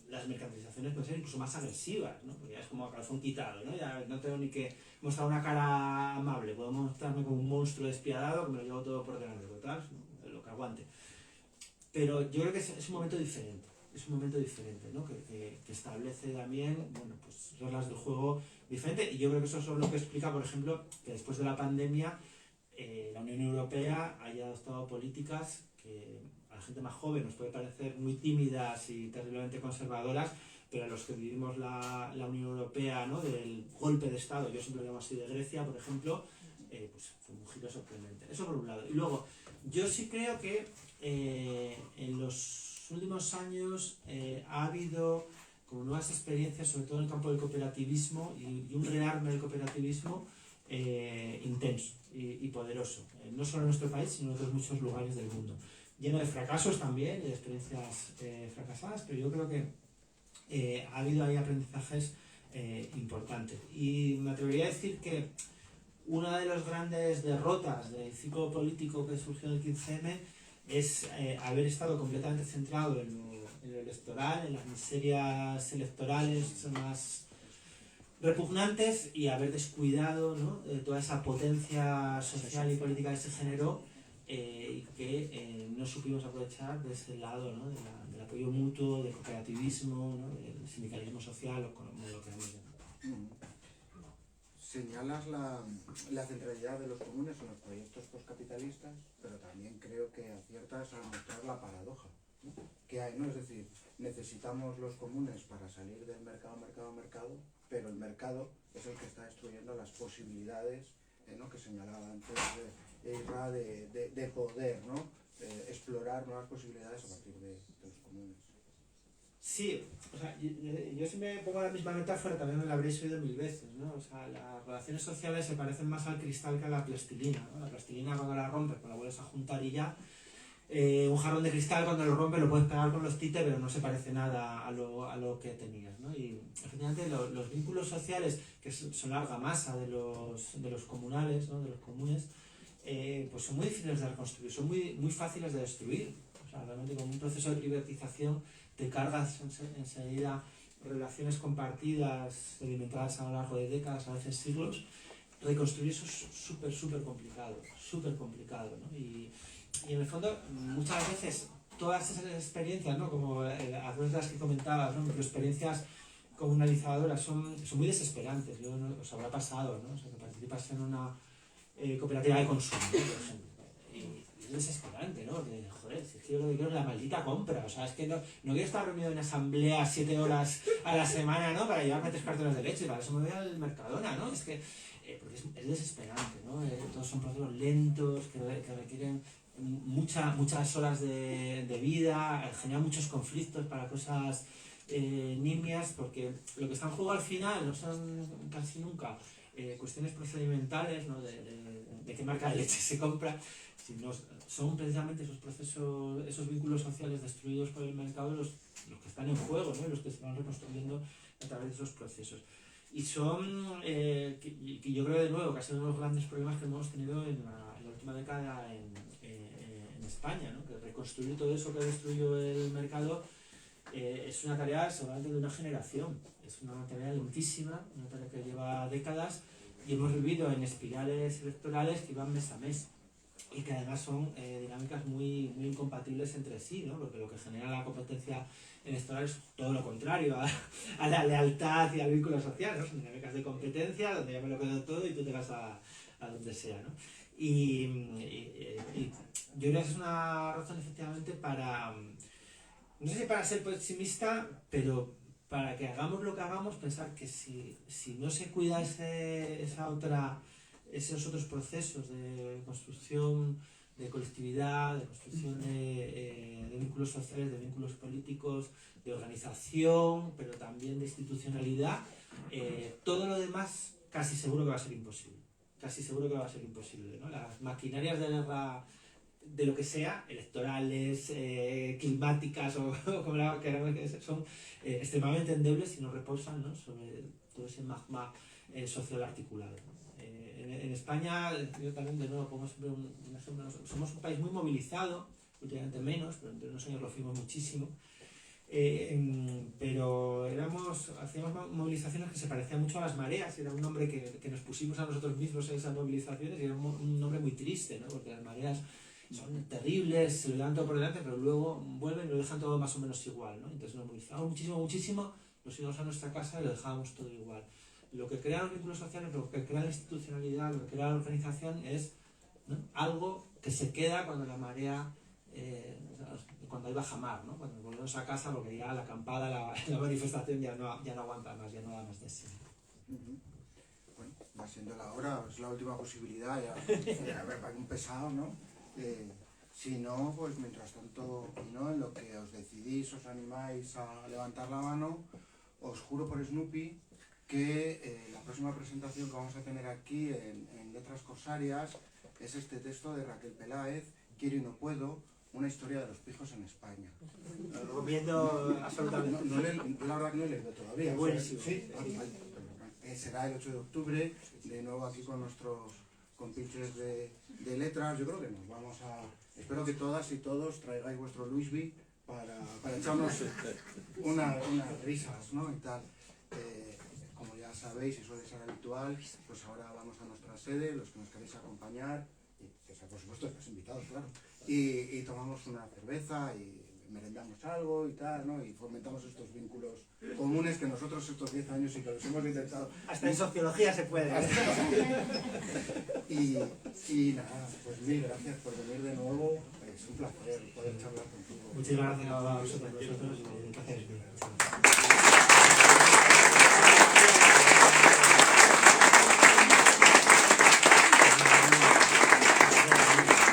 las mercantilizaciones pueden ser incluso más agresivas, ¿no? Porque ya es como a calzón quitado, ¿no? Ya no tengo ni que mostrar una cara amable, puedo mostrarme como un monstruo despiadado que me lo llevo todo por delante, total, ¿no? Lo que aguante. Pero yo creo que es un momento diferente. Es un momento diferente, ¿no? que establece también, bueno, pues reglas del juego diferentes, y yo creo que eso es lo que explica, por ejemplo, que después de la pandemia la Unión Europea haya adoptado políticas que a la gente más joven nos puede parecer muy tímidas y terriblemente conservadoras, pero a los que vivimos la Unión Europea, ¿no? Del golpe de Estado, yo siempre lo llamo así, de Grecia, por ejemplo, pues fue un giro sorprendente. Eso por un lado. Y luego, yo sí creo que en los últimos años ha habido como nuevas experiencias, sobre todo en el campo del cooperativismo, y un rearme del cooperativismo intenso y poderoso, no solo en nuestro país, sino en otros muchos lugares del mundo. Lleno de fracasos también, y de experiencias fracasadas, pero yo creo que ha habido ahí aprendizajes importantes. Y me atrevería a decir que una de las grandes derrotas del ciclo político que surgió en el 15M es haber estado completamente centrado en lo electoral, en las miserias electorales más repugnantes, y haber descuidado, ¿no? Toda esa potencia social y política que se generó, y que no supimos aprovechar de ese lado, ¿no? del apoyo mutuo, del cooperativismo, ¿no? Del sindicalismo social, o como lo queramos llamar. Señalas la centralidad de los comunes en los proyectos postcapitalistas, pero también creo que aciertas al mostrar la paradoja, ¿no? Que hay, ¿no? Es decir, necesitamos los comunes para salir del mercado, pero el mercado es el que está destruyendo las posibilidades, ¿no? Que señalaba antes Isra, de poder, ¿no? Explorar nuevas posibilidades a partir de los comunes. Sí, o sea, yo siempre pongo la misma metáfora, también me la habréis oído mil veces, ¿no? O sea, las relaciones sociales se parecen más al cristal que a la plastilina, ¿no? La plastilina, cuando la rompes, pues la vuelves a juntar y ya. Un jarrón de cristal, cuando lo rompes, lo puedes pegar con los tites, pero no se parece nada a lo que tenías, ¿no? Y efectivamente los vínculos sociales, que son la argamasa de los comunales, ¿no? De los comunes, pues son muy difíciles de reconstruir, son muy, muy fáciles de destruir. O sea, realmente con un proceso de privatización te cargas enseguida relaciones compartidas, sedimentadas a lo largo de décadas, a veces siglos. Reconstruir eso es súper complicado, ¿no? Y en el fondo, muchas veces, todas esas experiencias, ¿no? Como algunas de las que comentabas, ¿no? Microexperiencias comunalizadoras son muy desesperantes. Yo, ¿no? Os habrá pasado, ¿no? O sea, que participas en una cooperativa de consumo, ¿no? Por ejemplo. Y es desesperante, ¿no? Porque, joder, si es que yo lo que quiero es la maldita compra. O sea, es que no quiero estar reunido en asamblea 7 horas a la semana, ¿no? Para llevarme 3 cartones de leche. Para eso me voy al Mercadona, ¿no? Es que porque es desesperante, ¿no? Todos son procesos lentos que requieren muchas horas de vida, generan muchos conflictos para cosas nimias, porque lo que está en juego al final no son casi nunca cuestiones procedimentales, ¿no? de qué marca de leche se compra, sino son precisamente esos procesos, esos vínculos sociales destruidos por el mercado los que están en juego, ¿no? Y los que se van reconstruyendo a través de esos procesos. Y son, que yo creo de nuevo que ha sido uno de los grandes problemas que hemos tenido en la última década en España, ¿no? Que reconstruir todo eso que destruyó el mercado es una tarea seguramente de una generación, es una tarea lentísima, una tarea que lleva décadas, y hemos vivido en espirales electorales que van mes a mes y que además son dinámicas muy incompatibles entre sí, ¿no? Porque lo que genera la competencia electoral es todo lo contrario a la lealtad y al vínculo social, ¿no? Son dinámicas de competencia donde ya me lo quedo todo y tú te vas a donde sea, ¿no? Y yo creo que es una razón efectivamente para, no sé si para ser pesimista, pero para que hagamos lo que hagamos, pensar que si no se cuida esos otros procesos de construcción de colectividad, de construcción de vínculos sociales, de vínculos políticos, de organización, pero también de institucionalidad, todo lo demás casi seguro que va a ser imposible. Casi seguro que va a ser imposible, ¿no? Las maquinarias de guerra, de lo que sea, electorales, climáticas o como queramos que sea, son extremadamente endebles si no reposan, ¿no? Sobre todo ese magma social articulado, ¿no? En España, yo también de nuevo pongo siempre un ejemplo, somos un país muy movilizado, últimamente menos, pero entre unos años lo fuimos muchísimo, pero hacíamos movilizaciones que se parecían mucho a las mareas, era un nombre que nos pusimos a nosotros mismos en esas movilizaciones y era un nombre muy triste, ¿no? Porque las mareas son terribles, se lo dan todo por delante, pero luego vuelven y lo dejan todo más o menos igual, ¿no? Entonces nos movilizábamos muchísimo, nos íbamos a nuestra casa y lo dejábamos todo igual. Lo que crea los vínculos sociales, lo que crea la institucionalidad, lo que crea la organización es, ¿no? Algo que se queda cuando la marea, cuando hay bajamar, ¿no? Cuando volvemos a casa porque ya la acampada, la manifestación ya no aguanta más, ya no da más de sí. Bueno, va siendo la hora, es la última posibilidad, ya a ver, para un pesado, ¿no? Si no, pues mientras tanto, ¿no? En lo que os decidís, os animáis a levantar la mano, os juro por Snoopy que la próxima presentación que vamos a tener aquí en Letras Corsarias es este texto de Raquel Peláez, Quiero y no puedo, una historia de los pijos en España. Lo recomiendo absolutamente. Yo la verdad que no he leído todavía. Buenísimo. Sí, será el 8 de octubre, de nuevo aquí con nuestros compinches de letras. Yo creo que nos vamos a... Espero que todas y todos traigáis vuestro Louis V para echarnos unas risas, ¿no? Y tal. Como ya sabéis y suele ser habitual, pues ahora vamos a nuestra sede, los que nos queréis acompañar, y por supuesto estáis invitados, claro, y tomamos una cerveza y merendamos algo y tal, ¿no? Y fomentamos estos vínculos comunes que nosotros estos 10 años sí que los hemos intentado. Hasta en sociología se puede. Y nada, pues mil gracias por venir de nuevo, es un placer poder charlar contigo. Muchas gracias a vosotros y gracias.